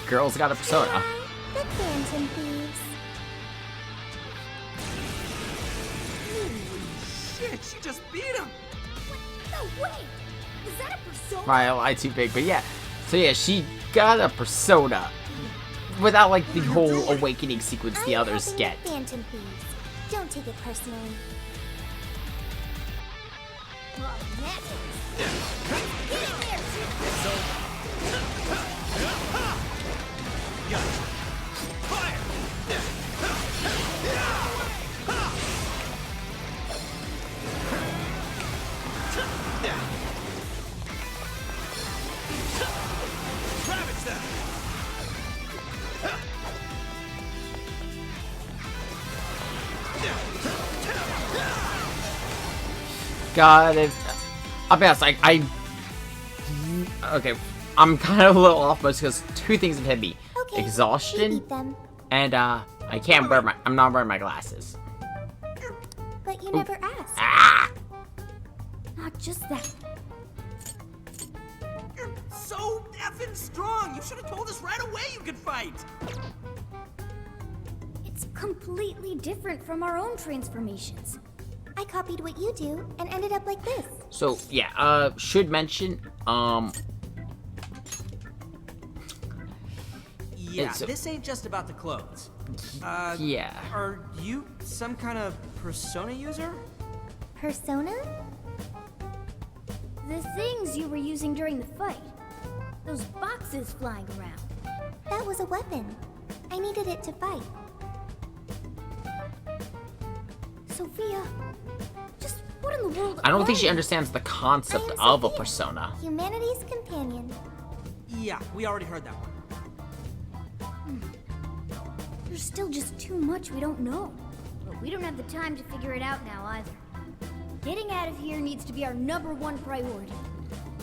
girl's got a persona.
The Phantom Thieves.
Holy shit, she just beat him!
No, wait! Is that a persona?
My lie too big, but yeah. So yeah, she got a persona. Without, like, the whole awakening sequence the others
I'm
get.
helping the Phantom Thieves. Don't take it personally.
God, I'll be honest, okay, I'm kind of a little off because two things have hit me.
Okay,
Exhaustion,
you beat them.
and, I'm not wearing my glasses.
But you never asked.
Ah!
Not just that.
so effing strong. You should have told us right away you could fight.
It's completely different from our own transformations. I copied what you do and ended up like this.
So yeah, should mention,
Yeah, this ain't just about the clothes.
Yeah.
Are you some kind of persona user?
Persona? The things you were using during the fight. Those boxes flying around. That was a weapon. I needed it to fight. Sophia, just what in the world
I don't think
are
she
you?
understands the concept
I am
of a
Sophia,
persona.
Humanity's companion.
Yeah, we already heard that one.
There's still just too much we don't know. But we don't have the time to figure it out now either. Getting out of here needs to be our #1 priority.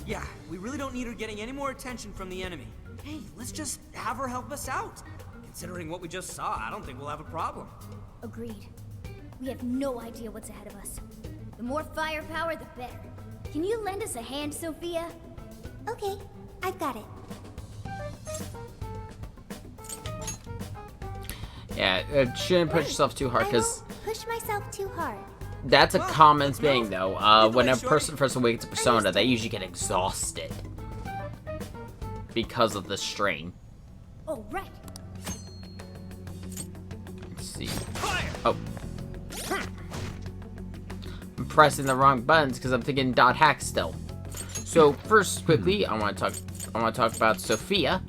Yeah, we really don't need her getting any more attention from the enemy. Hey, let's just have her help us out. Considering what we just saw, I don't think we'll have a problem.
Agreed. We have no idea what's ahead of us. The more firepower, the better. Can you lend us a hand, Sophia? Okay, I've got it.
Yeah, shouldn't push yourself too hard, because
Push myself too hard.
that's a common thing, though. When a person first awakens to persona, they usually get exhausted because of the strain.
Oh, right.
Let's see. Oh. I'm pressing the wrong buttons because I'm thinking .hack still. So first, quickly, I want to talk about Sophia.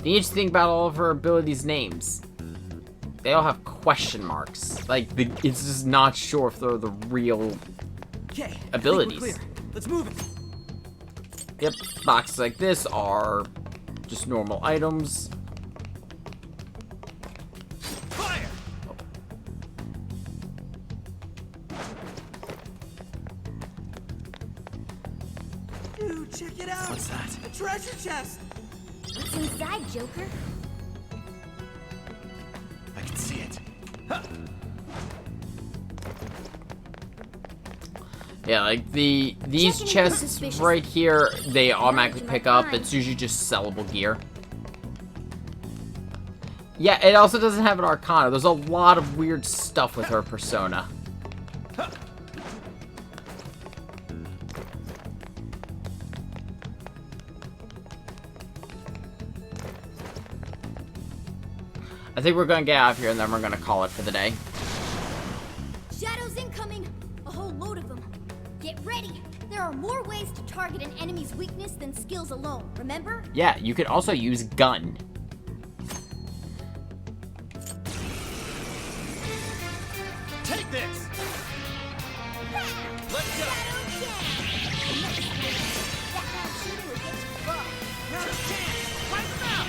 The interesting thing about all of her abilities' names, they all have question marks. Like, it's just not sure if they're the real abilities.
We're clear. Let's move it.
Yep, boxes like this are just normal items.
Fire! Dude, check it out.
What's that?
A treasure chest.
What's inside, Joker?
I can see it.
Yeah, like these chests right here, they automatically pick up. It's usually just sellable gear. Yeah, it also doesn't have an Arcana. There's a lot of weird stuff with her persona. I think we're gonna get out of here and then we're gonna call it for the day.
Shadows incoming! A whole load of them. Get ready! There are more ways to target an enemy's weakness than skills alone, remember?
Yeah, you could also use gun.
Take this! Let's go!
Now's a chance. Wipe them out.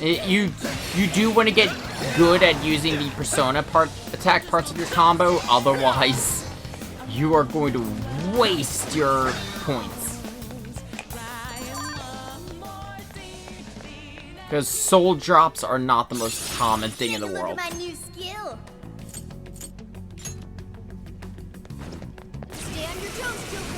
You do want to get good at using the persona attack parts of your combo, otherwise you are going to waste your points. Because soul drops are not the most common thing in the world.
Look at my new skill. Stay on your toes, Joker.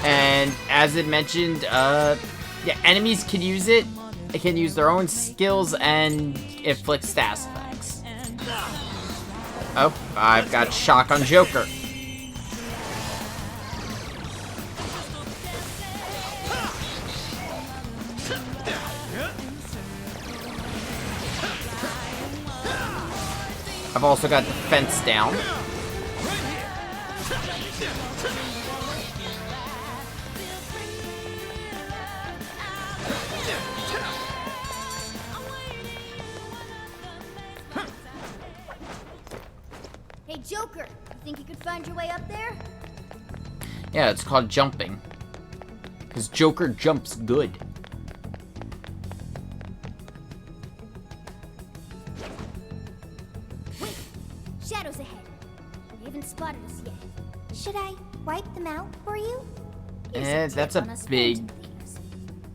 And as it mentioned, yeah, enemies can use it. They can use their own skills and inflict status effects. Oh, I've got shock on Joker. I've also got defense down.
Hey, Joker, you think you could find your way up there?
Yeah, it's called jumping. Because Joker jumps good.
Wait, shadows ahead. They haven't spotted us yet. Should I wipe them out for you?
That's a big...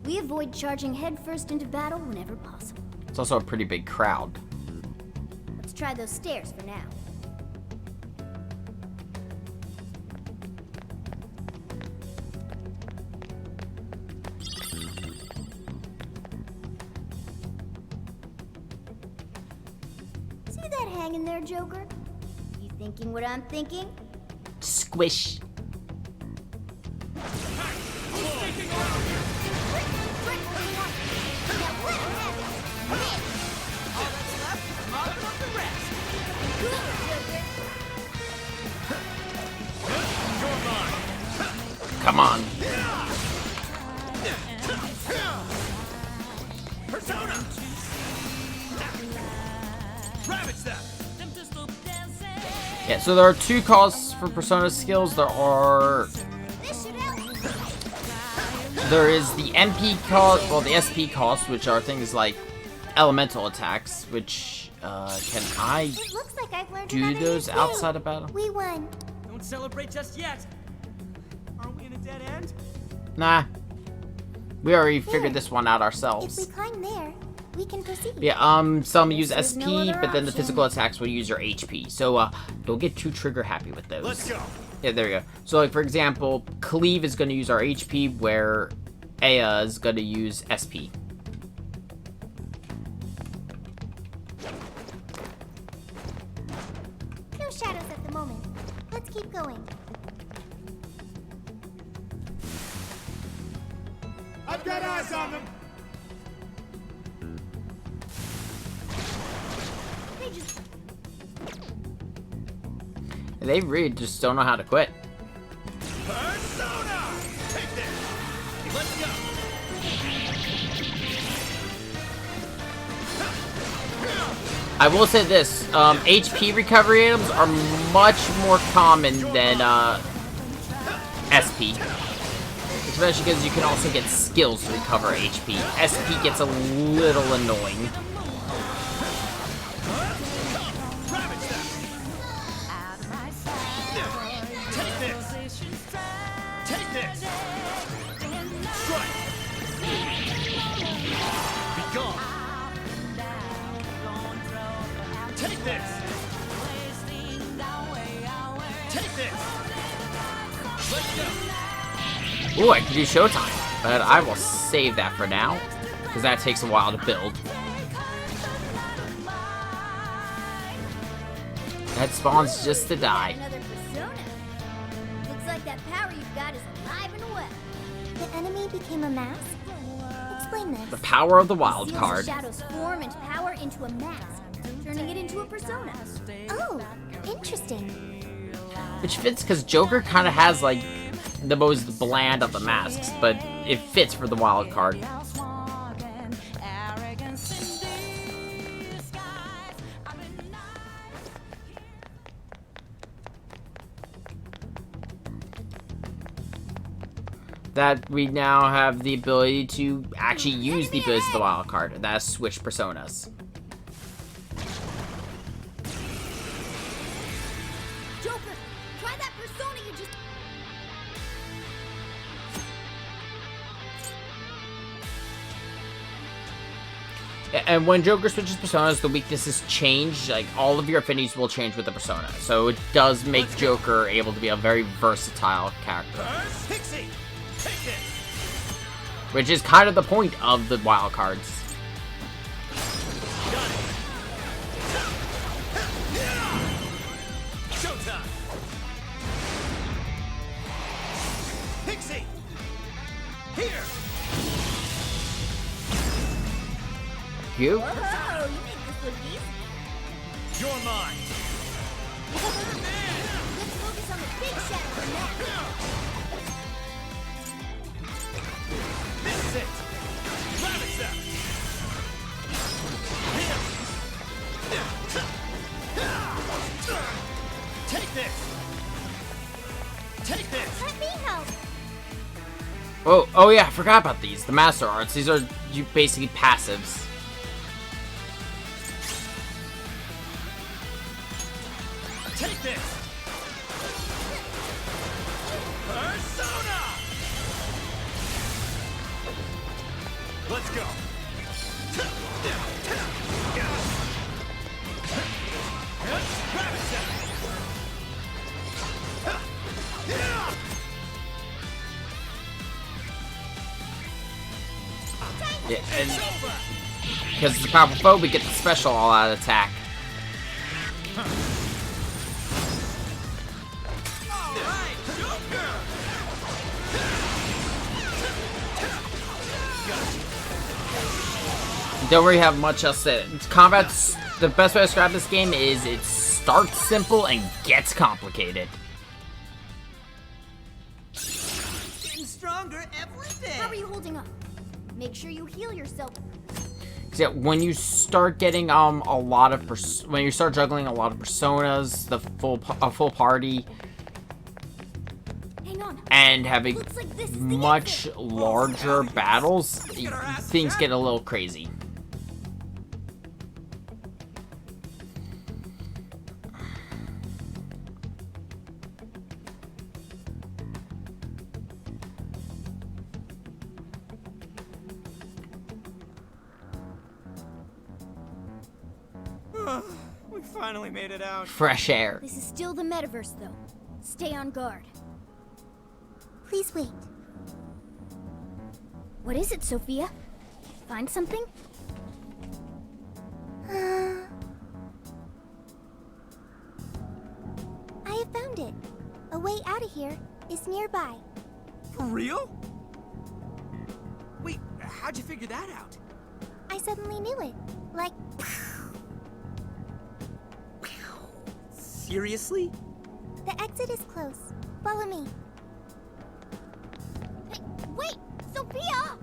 We avoid charging headfirst into battle whenever possible.
It's also a pretty big crowd.
Let's try those stairs for now. See that hanging there, Joker? You thinking what I'm thinking?
Squish. Come on.
Persona! Ravage them!
Yeah, so there are 2 costs for Persona skills. There is the MP cost, well, the SP cost, which are things like elemental attacks, which, can I
It looks like I've learned
do
another
those
new
outside
thing.
of battle?
We won.
Don't celebrate just yet. Aren't we in a dead end?
Nah. We already
There.
figured this one out
If we
ourselves.
climb there, we can proceed.
Yeah, some use
There's
SP,
no other
but then the
option.
physical attacks will use your HP. So, don't get too trigger happy with those.
Let's go!
Yeah, there we go. So, like, for example, Cleave is going to use our HP, where Aya is going to use SP.
No shadows at the moment. Let's keep going.
I've got eyes on them!
They just
They really just don't know how to quit.
Persona! Take this! Let's go!
I will say this, HP recovery items are much more common than, SP. Especially because you can also get skills to recover HP. SP gets a little annoying.
Take this! Take this! Strike! Be gone! Take this! Take this! Let's go!
Ooh, I can do Showtime, but I will save that for now, because that takes a while to build. That spawns just to die.
another persona. Looks like that power you've got is alive and well. The enemy became a mask? Explain this.
The power of the wild
Seals
card.
shadows form and power into a mask, turning it into a persona. Oh, interesting.
Which fits because Joker kind of has like the most bland of the masks, but it fits for the wild card. That we now have the ability to actually use the abilities of the wild card. That's switch personas.
Joker, try that persona you just...
And when Joker switches personas, the weaknesses change. Like, all of your affinities will change with the persona. So it does make Joker able to be a very versatile character.
Pixie! Take this!
Which is kind of the point of the wild cards.
Got it! Showtime! Pixie! Here!
You?
Whoa, you make this look easy.
You're mine!
Let's focus on the big shadow for now.
This is it! Ravage them! Take this! Take this!
Let me help.
Oh yeah, I forgot about these. The Master Arts. These are basically passives.
Take this! Persona! go.
Yeah, and because it's a powerful foe, we get the special all-out attack. Don't really have much else to say. Combat's the best way to describe this game is it starts simple and gets complicated.
Getting stronger every day.
How are you holding up? Make sure you heal yourself.
Yeah, when you start getting a lot of when you start juggling a lot of personas, the full party,
Hang on.
and having
Looks like this is the
much
exit.
larger battles, things get a little crazy.
We finally made it out.
Fresh air.
This is still the metaverse, though. Stay on guard. Please wait. What is it, Sophia? Find something? I have found it. A way out of here is nearby.
For real? Wait, how'd you figure that out?
I suddenly knew it. Like,
Seriously?
the exit is close. Follow me. Hey, wait! Sophia!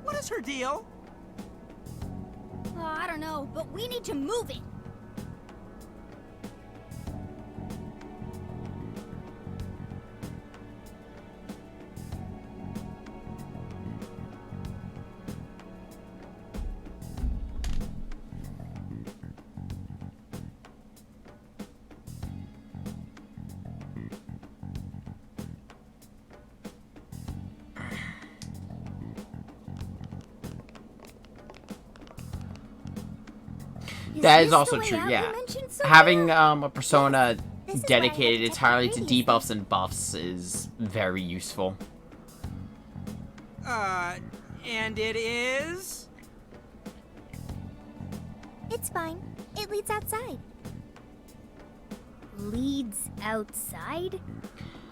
What is her deal?
Oh, I don't know, but we need to move it.
That
this
is
the
also
way
true,
out you
yeah.
mentioned, Sophia?
Having a persona
This is where I
dedicated
hope to
entirely
protect
to
the
debuffs and buffs is very useful.
And it is?
It's fine. It leads outside. Leads outside?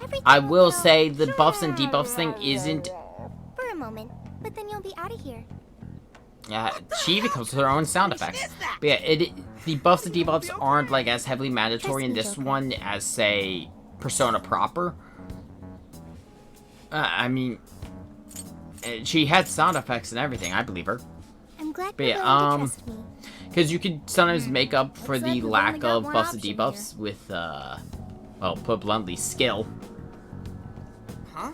Everything
I
will
will
go
say the buffs and debuffs thing isn't.
for a moment, but then you'll be out of here.
She even comes with her own sound effects. But yeah, the buffs and debuffs aren't like as heavily mandatory in this one as say Persona proper. I mean, she had sound effects and everything. I believe her.
I'm glad
But
you're
yeah,
willing to trust me.
because you could sometimes make up for
Looks like
the
we've
lack
only got
of
one
buffs and
option
debuffs with, well, put bluntly, skill.
Huh?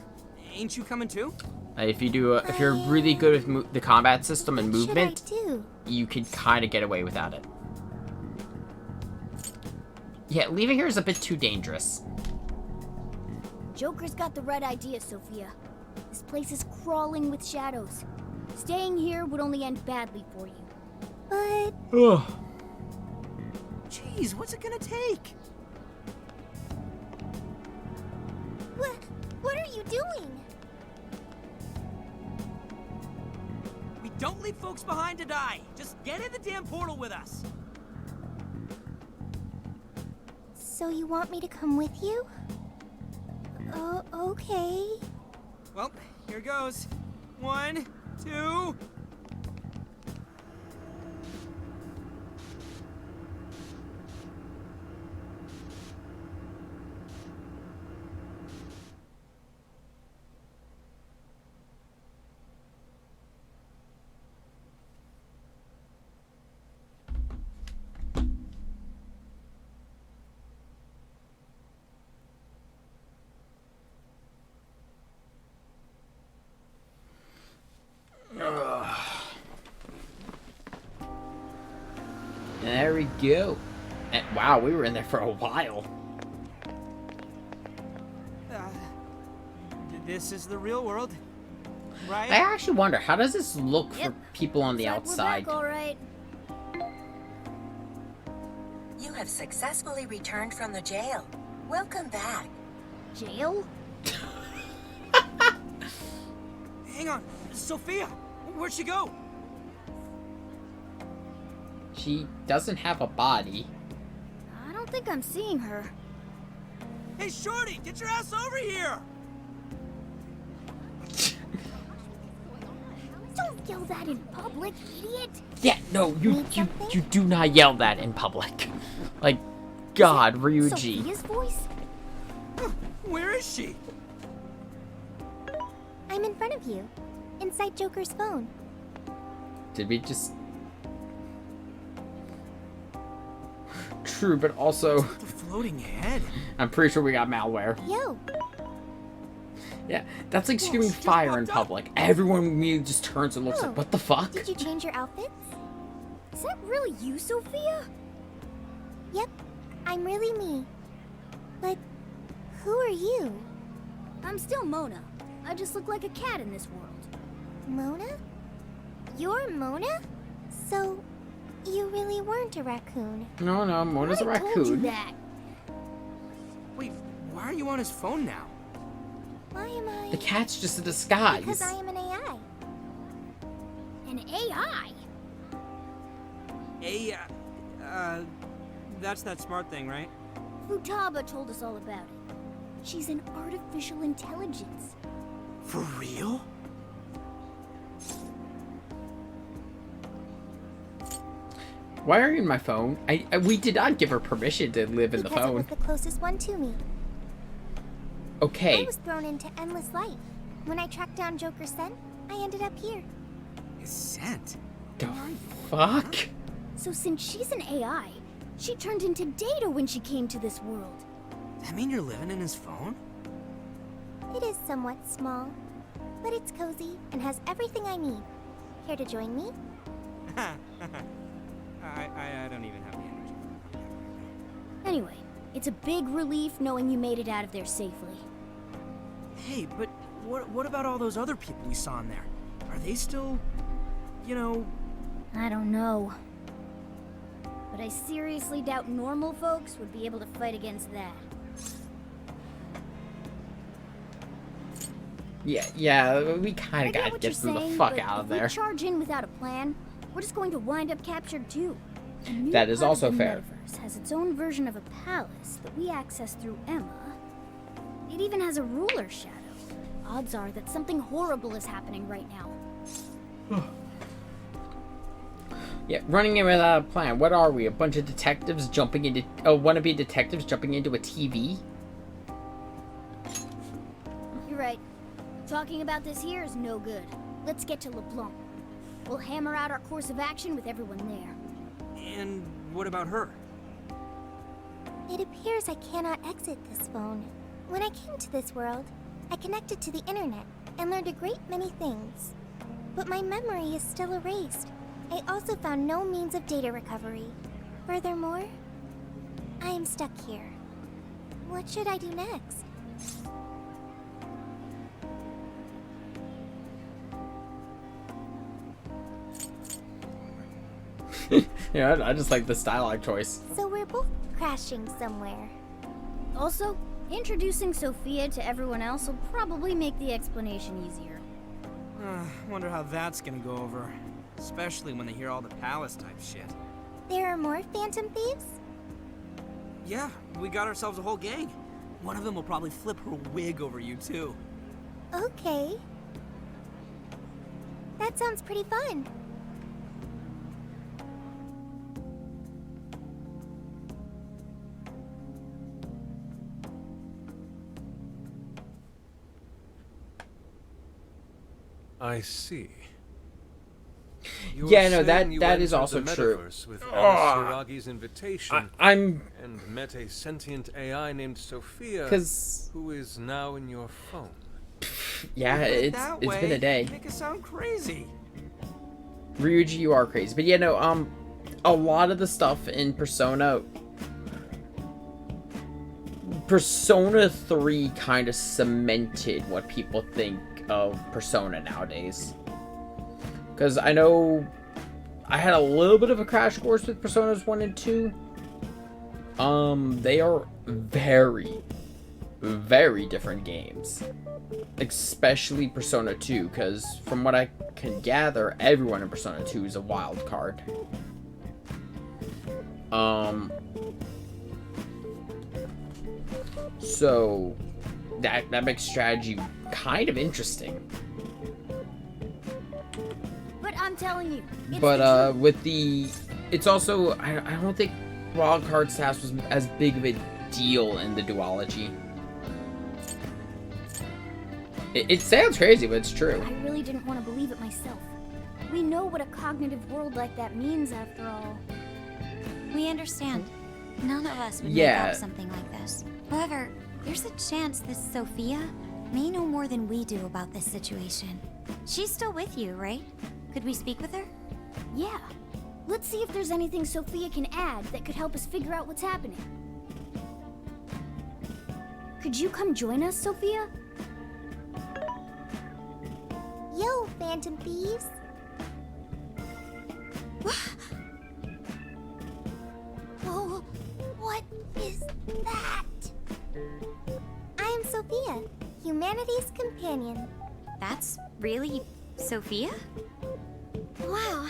Ain't you coming too?
If you do, if you're really good with the combat system and
What should I
movement,
do?
you could kind of get away without it. Yeah, leaving here is a bit too dangerous.
Joker's got the right idea, Sophia. This place is crawling with shadows. Staying here would only end badly for you. But
Ugh.
Jeez, what's it gonna take?
what are you doing?
We don't leave folks behind to die. Just get in the damn portal with us.
So you want me to come with you? Oh, okay.
Well, here goes. 1, 2.
There we go. And, wow, we were in there for a while.
This is the real world. right?
I actually wonder, how does this look for people on the
Looks
outside?
like we're back, all right.
You have successfully returned from the jail. Welcome back.
Jail?
Hang on, Sophia, where'd she go?
She doesn't have a body.
I don't think I'm seeing her.
Hey, Shorty, get your ass over here!
Don't yell that in public, idiot!
Yeah, no, you
Need something?
you do not yell that in public. Like, God, Ryuji.
Sophia's voice?
Where is she?
I'm in front of you, inside Joker's phone.
Did we just... True, but also...
The floating head.
I'm pretty sure we got malware.
Yo,
Yeah, that's like screaming fire in public. Everyone immediately just turns and looks like, what the fuck?
did you change your outfits? Is that really you, Sophia? Yep, I'm really me. But who are you? I'm still Mona. I just look like a cat in this world. Mona? You're Mona? So, you really weren't a raccoon.
No, no, Mona's a
I told you
raccoon.
that.
Wait, why are you on his phone now?
Why am I?
The cat's just a disguise.
Because I am an AI. An AI?
That's that smart thing, right?
Futaba told us all about it. She's an artificial intelligence.
For real?
Why are you in my phone? We did not give her permission to live in the
Because it
phone.
was the closest one to me. I
Okay.
was thrown into endless life. When I tracked down Joker's scent, I ended up here.
His scent?
The fuck?
So since she's an AI, she turned into Data when she came to this world.
That mean you're living in his phone?
It is somewhat small, but it's cozy and has everything I need. Care to join me?
I don't even have the energy.
Anyway, it's a big relief knowing you made it out of there safely.
Hey, but what about all those other people we saw in there? Are they still, you know...
I don't know. But I seriously doubt normal folks would be able to fight against that.
Yeah, we kind
I
of
get
gotta
what
get
you're
them the
saying,
fuck
but
out of
if
there.
we charge in without a plan, we're just going to wind up captured too. A new
That is
part of
also
the
fair.
Metaverse has its own version of a palace that we access through Emma. It even has a ruler shadow. Odds are that something horrible is happening right now.
Yeah, running in without a plan. What are we? A bunch of detectives jumping into... Oh, wannabe detectives jumping into a TV?
You're right. Talking about this here is no good. Let's get to LeBlanc. We'll hammer out our course of action with everyone there.
And what about her?
It appears I cannot exit this phone. When I came to this world, I connected to the internet and learned a great many things. But my memory is still erased. I also found no means of data recovery. Furthermore, I am stuck here. What should I do next?
Yeah, I just like this dialogue choice.
So we're both crashing somewhere. Also, introducing Sophia to everyone else will probably make the explanation easier.
Wonder how that's gonna go over. Especially when they hear all the palace type shit.
There are more Phantom Thieves?
Yeah, we got ourselves a whole gang. One of them will probably flip her wig over you too.
Okay. That sounds pretty fun.
I see.
Yeah, no,
saying
that-
you
that is
entered
also
the
true.
metaverse with
Ugh.
Alice Hiragi's invitation.
I'm...
And met a sentient AI named Sophia,
'Cause-
who is now in your phone.
Yeah, it's been a day.
Make us sound crazy.
Ryuji, you are crazy. But yeah, no, a lot of the stuff in Persona 3 kind of cemented what people think of Persona nowadays. Because I know I had a little bit of a crash course with Personas 1 and 2. They are very, very different games. Especially Persona 2, because from what I can gather, everyone in Persona 2 is a wild card. So that makes strategy kind of interesting.
But I'm telling you, it's
But with the, it's also I don't think wild card status was as big of a deal in the duology. It sounds crazy, but it's true.
I really didn't want to believe it myself. We know what a cognitive world like that means, after all.
We understand. None of us would
Yeah.
make up something like this. However, there's a chance this Sophia may know more than we do about this situation. She's still with you, right? Could we speak with her?
Yeah. Let's see if there's anything Sophia can add that could help us figure out what's happening. Could you come join us, Sophia?
Yo, Phantom Thieves.
Oh, what is that?
I am Sophia, humanity's companion.
That's really Sophia?
Wow,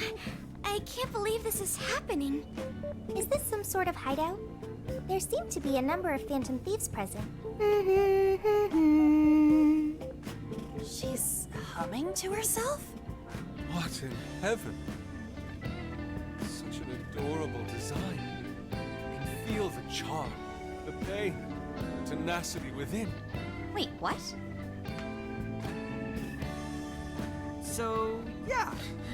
I can't believe this is happening.
Is this some sort of hideout? There seem to be a number of Phantom Thieves present.
She's humming to herself?
What in heaven? Such an adorable design. You can feel the charm, the pain, the tenacity within.
Wait, what?
So, yeah,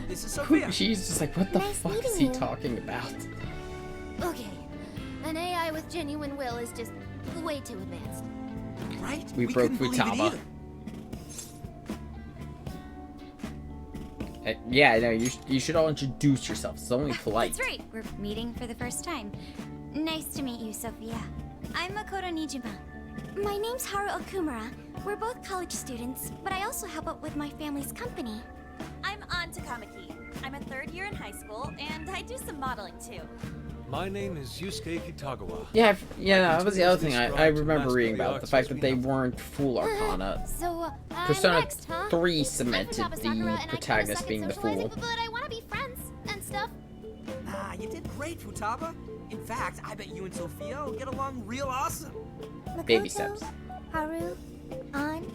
this is Sophia.
She's just like, what the
Nice
fuck is
meeting
he
you.
talking about?
Okay, an AI with genuine will is just way too advanced.
Right?
We broke
couldn't believe it
Futaba.
either.
Yeah, no, you should all introduce yourselves. It's only polite.
That's right. We're meeting for the first time. Nice to meet you, Sophia. I'm Makoto Nijima.
My name's Haru Okumura. We're both college students, but I also help out with my family's company.
I'm An Takamaki. I'm a third year in high school, and I do some modeling too.
My name is Yusuke Kitagawa.
Yeah, that was the other thing I
Described to
remember
master
reading
the
about. The
arts
fact
as
that
we
they
know them.
weren't full Arcana.
So,
Persona
next, huh?
3
I'm
cemented
Futaba Sakura, and I
the
kinda
protagonist
suck
being
at
the
socializing,
fool.
But I want to be friends and stuff.
Nah, you did great, Futaba. In fact, I bet you and Sophia will get along real awesome.
Baby
Makoto,
steps.
Haru, An,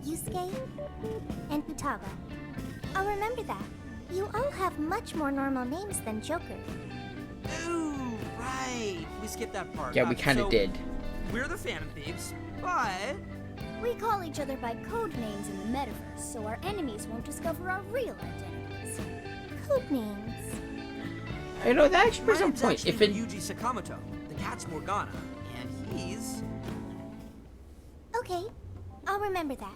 Yusuke, and Futaba. I'll remember that. You all have much more normal names than Joker.
Ooh, right. We skipped that part.
Yeah, we kind of
So,
did.
We're the Phantom Thieves, but
We call each other by code names in the metaverse, so our enemies won't discover our real identities.
Code names.
I know that actually brings up a
mine's
point. If
actually
it,
Yuji Sakamoto, the cat's Morgana, and he's
Okay, I'll remember that.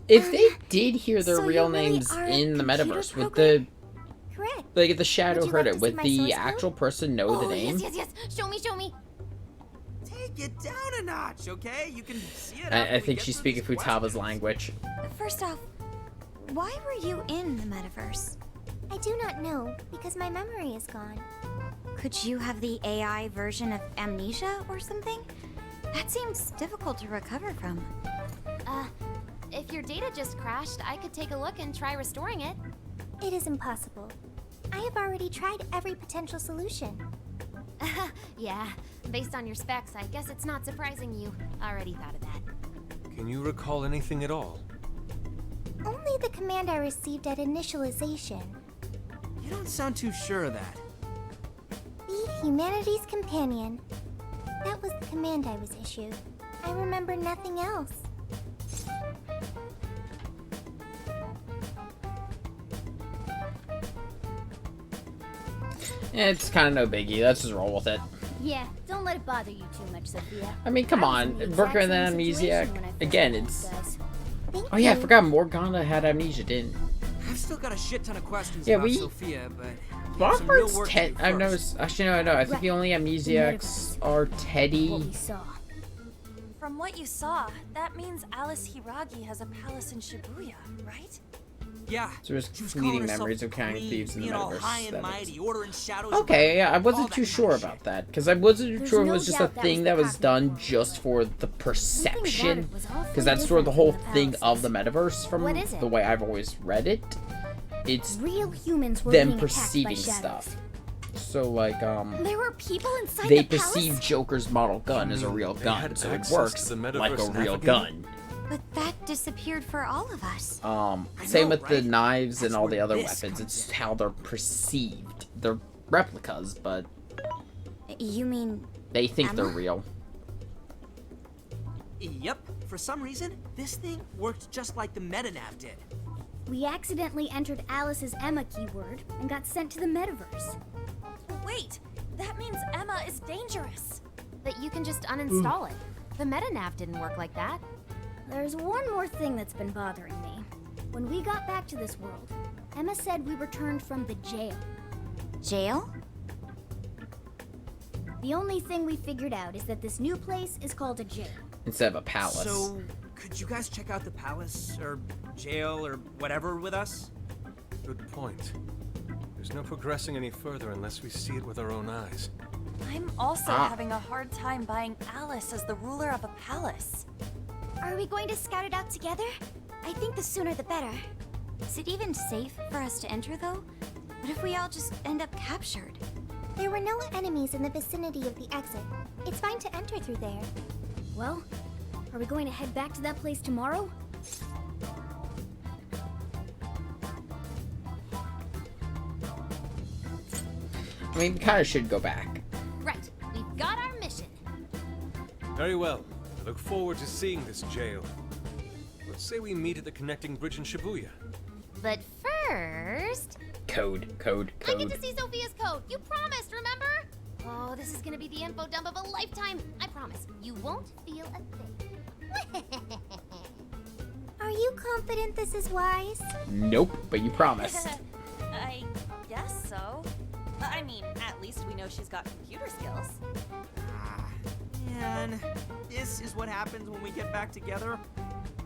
if they did hear their
so you
real
really
names
are a
in the
computer
metaverse, would
program?
the
Correct.
like the shadow
Would you
heard
like
it?
to
Would
see my
the
source code?
actual person know the
Oh,
name?
yes. Show me.
take it down a notch, okay? You can see it.
I
after we
think
get
she's
through
speaking
these
Futaba's
questions.
language.
First off, why were you in the metaverse?
I do not know, because my memory is gone.
Could you have the AI version of amnesia or something? That seems difficult to recover from.
If your data just crashed, I could take a look and try restoring it.
It is impossible. I have already tried every potential solution.
Yeah, based on your specs, I guess it's not surprising you already thought of that.
Can you recall anything at all?
Only the command I received at initialization.
You don't sound too sure of that.
Be humanity's companion. That was the command I was issued. I remember nothing else.
It's kind of no biggie. Let's just roll with it.
Yeah, don't let it bother you too much, Sophia.
I mean, come
I was
on.
in the exact
Working with
same
amnesiac.
situation when I first
Again,
met
it's.
these guys.
Thank
Oh yeah, I
you.
forgot Morgana had amnesia, didn't?
I've still got a shit ton of questions
Yeah,
about
we-
Sophia, but we have some real
Rockport's
work to
Ted.
do
I've
first.
noticed. Actually, no, I know. I think the only amnesiacs are
What
Teddy
we saw.
From what you saw, that means Alice Hiragi has a palace in Shibuya, right?
Yeah.
So there's
she was
fleeting
calling herself
memories of counting
queen,
thieves in the
being all
metaverse.
high and
That
mighty, ordering shadows
Okay, yeah, I
around, all
wasn't
that
too
kind
sure
of
about that, because I wasn't
There's
sure it
no
was just a
doubt that
thing
was
that
the
was done just for the perception,
it was awfully
because that's sort of the whole
different from
thing
the
of the metaverse from
What is it?
the way I've always read it. It's
Real humans were
them
being attacked by
perceiving
shadows.
stuff. So, like,
There were people inside
they
the palace?
perceive Joker's model gun as a real
They
gun,
had
so it
access
works
to the metaverse
like a real
navigator?
gun.
But that disappeared for all of us.
Same
know,
with the
right?
knives and
That's
all the
where
other
this
weapons.
comes
It's how they're perceived. They're replicas, but
You mean
they think they're
Emma?
real.
Yep. For some reason, this thing worked just like the metanav did.
We accidentally entered Alice's Emma keyword and got sent to the metaverse.
Wait, that means Emma is dangerous.
But you can just uninstall it. The metanav didn't work like that.
There's one more thing that's been bothering me. When we got back to this world, Emma said we returned from the jail.
Jail?
The only thing we figured out is that this new place is called a jail.
Instead of a palace.
So, could you guys check out the palace, or jail, or whatever with us?
Good point. There's no progressing any further unless we see it with our own eyes.
I'm also having a hard time buying Alice as the ruler of a palace.
Are we going to scout it out together? I think the sooner the better.
Is it even safe for us to enter, though? What if we all just end up captured?
There were no enemies in the vicinity of the exit. It's fine to enter through there. Well, are we going to head back to that place tomorrow?
I mean, we kind of should go back.
Right, we've got our mission.
Very well. I look forward to seeing this jail. Let's say we meet at the connecting bridge in Shibuya.
But first,
Code.
I get to see Sophia's code. You promised, remember? Oh, this is gonna be the info dump of a lifetime. I promise. You won't feel a thing.
Are you confident this is wise?
Nope, but you promised.
I guess so. I mean, at least we know she's got computer skills.
Man, this is what happens when we get back together.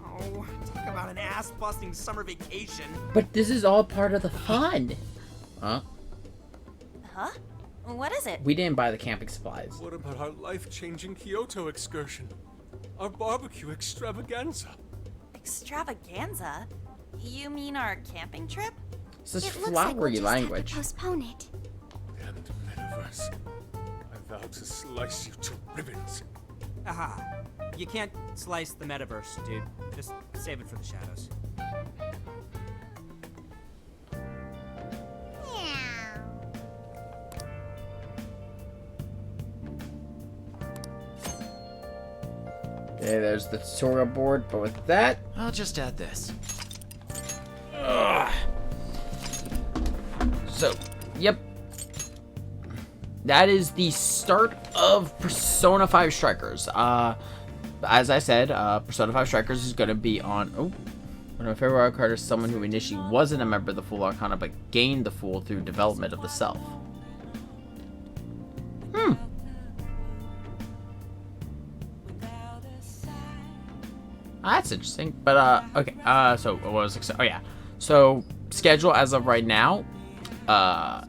Oh, talk about an ass-busting summer vacation.
But this is all part of the fun. Huh?
Huh? What is it?
We didn't buy the camping supplies.
What about our life-changing Kyoto excursion? Our barbecue extravaganza?
Extravaganza? You mean our camping trip?
It's this
It looks like we'll
flowery
just
language.
have to postpone it.
Damned metaverse. I vow to slice you to ribbons.
Aha. You can't slice the metaverse, dude. Just save it for the shadows.
Okay, there's the tutorial board, but with that,
I'll just add this.
ugh. So, yep. That is the start of Persona 5 Strikers. As I said, Persona 5 Strikers is going to be on... Oh, one of my favorite wild card is someone who initially wasn't a member of the Full Arcana, but gained the Full through development of the self. That's interesting. But, okay. So, what was it? Oh, yeah. So, schedule as of right now.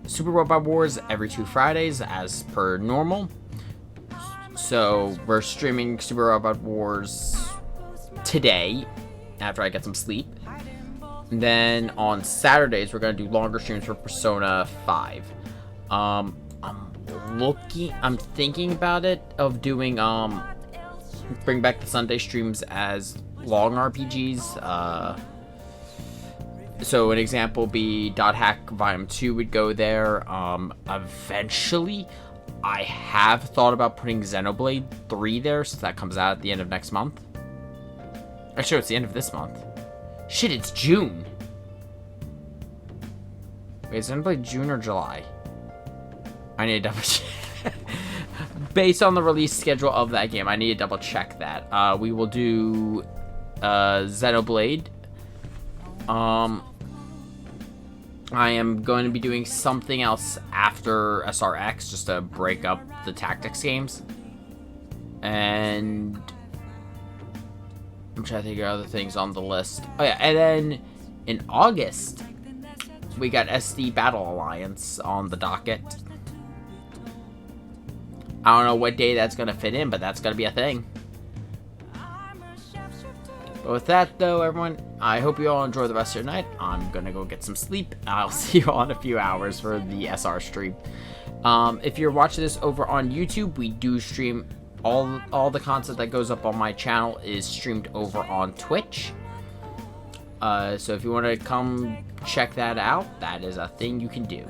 Super Robot Wars every 2 Fridays, as per normal. So, we're streaming Super Robot Wars today, after I get some sleep. And then, on Saturdays, we're going to do longer streams for Persona 5. I'm thinking about it, of doing, bring back the Sunday streams as long RPGs. So an example would be Dot Hack Volume 2 would go there. Eventually, I have thought about putting Xenoblade 3 there, so that comes out at the end of next month. Actually, it's the end of this month. Shit, it's June. Wait, is Xenoblade June or July? I need to double check. Based on the release schedule of that game, I need to double check that. We will do Xenoblade. I am going to be doing something else after SRX, just to break up the tactics games. And I'm trying to think of other things on the list. Oh yeah, and then in August, we got SD Battle Alliance on the docket. I don't know what day that's going to fit in, but that's going to be a thing. But with that, though, everyone, I hope you all enjoy the rest of your night. I'm going to go get some sleep. I'll see you all in a few hours for the SR stream. If you're watching this over on YouTube, we do stream all the content that goes up on my channel is streamed over on Twitch. So if you want to come check that out, that is a thing you can do.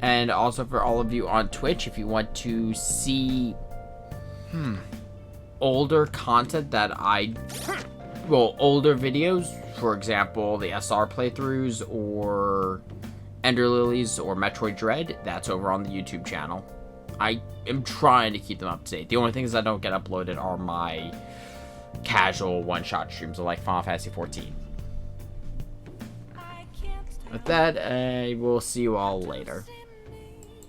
And also for all of you on Twitch, if you want to see older content that older videos, for example, the SR playthroughs or Ender Lilies or Metroid Dread, that's over on the YouTube channel. I am trying to keep them up to date. The only things that don't get uploaded are my casual one-shot streams of like Final Fantasy 14. With that, I will see you all later.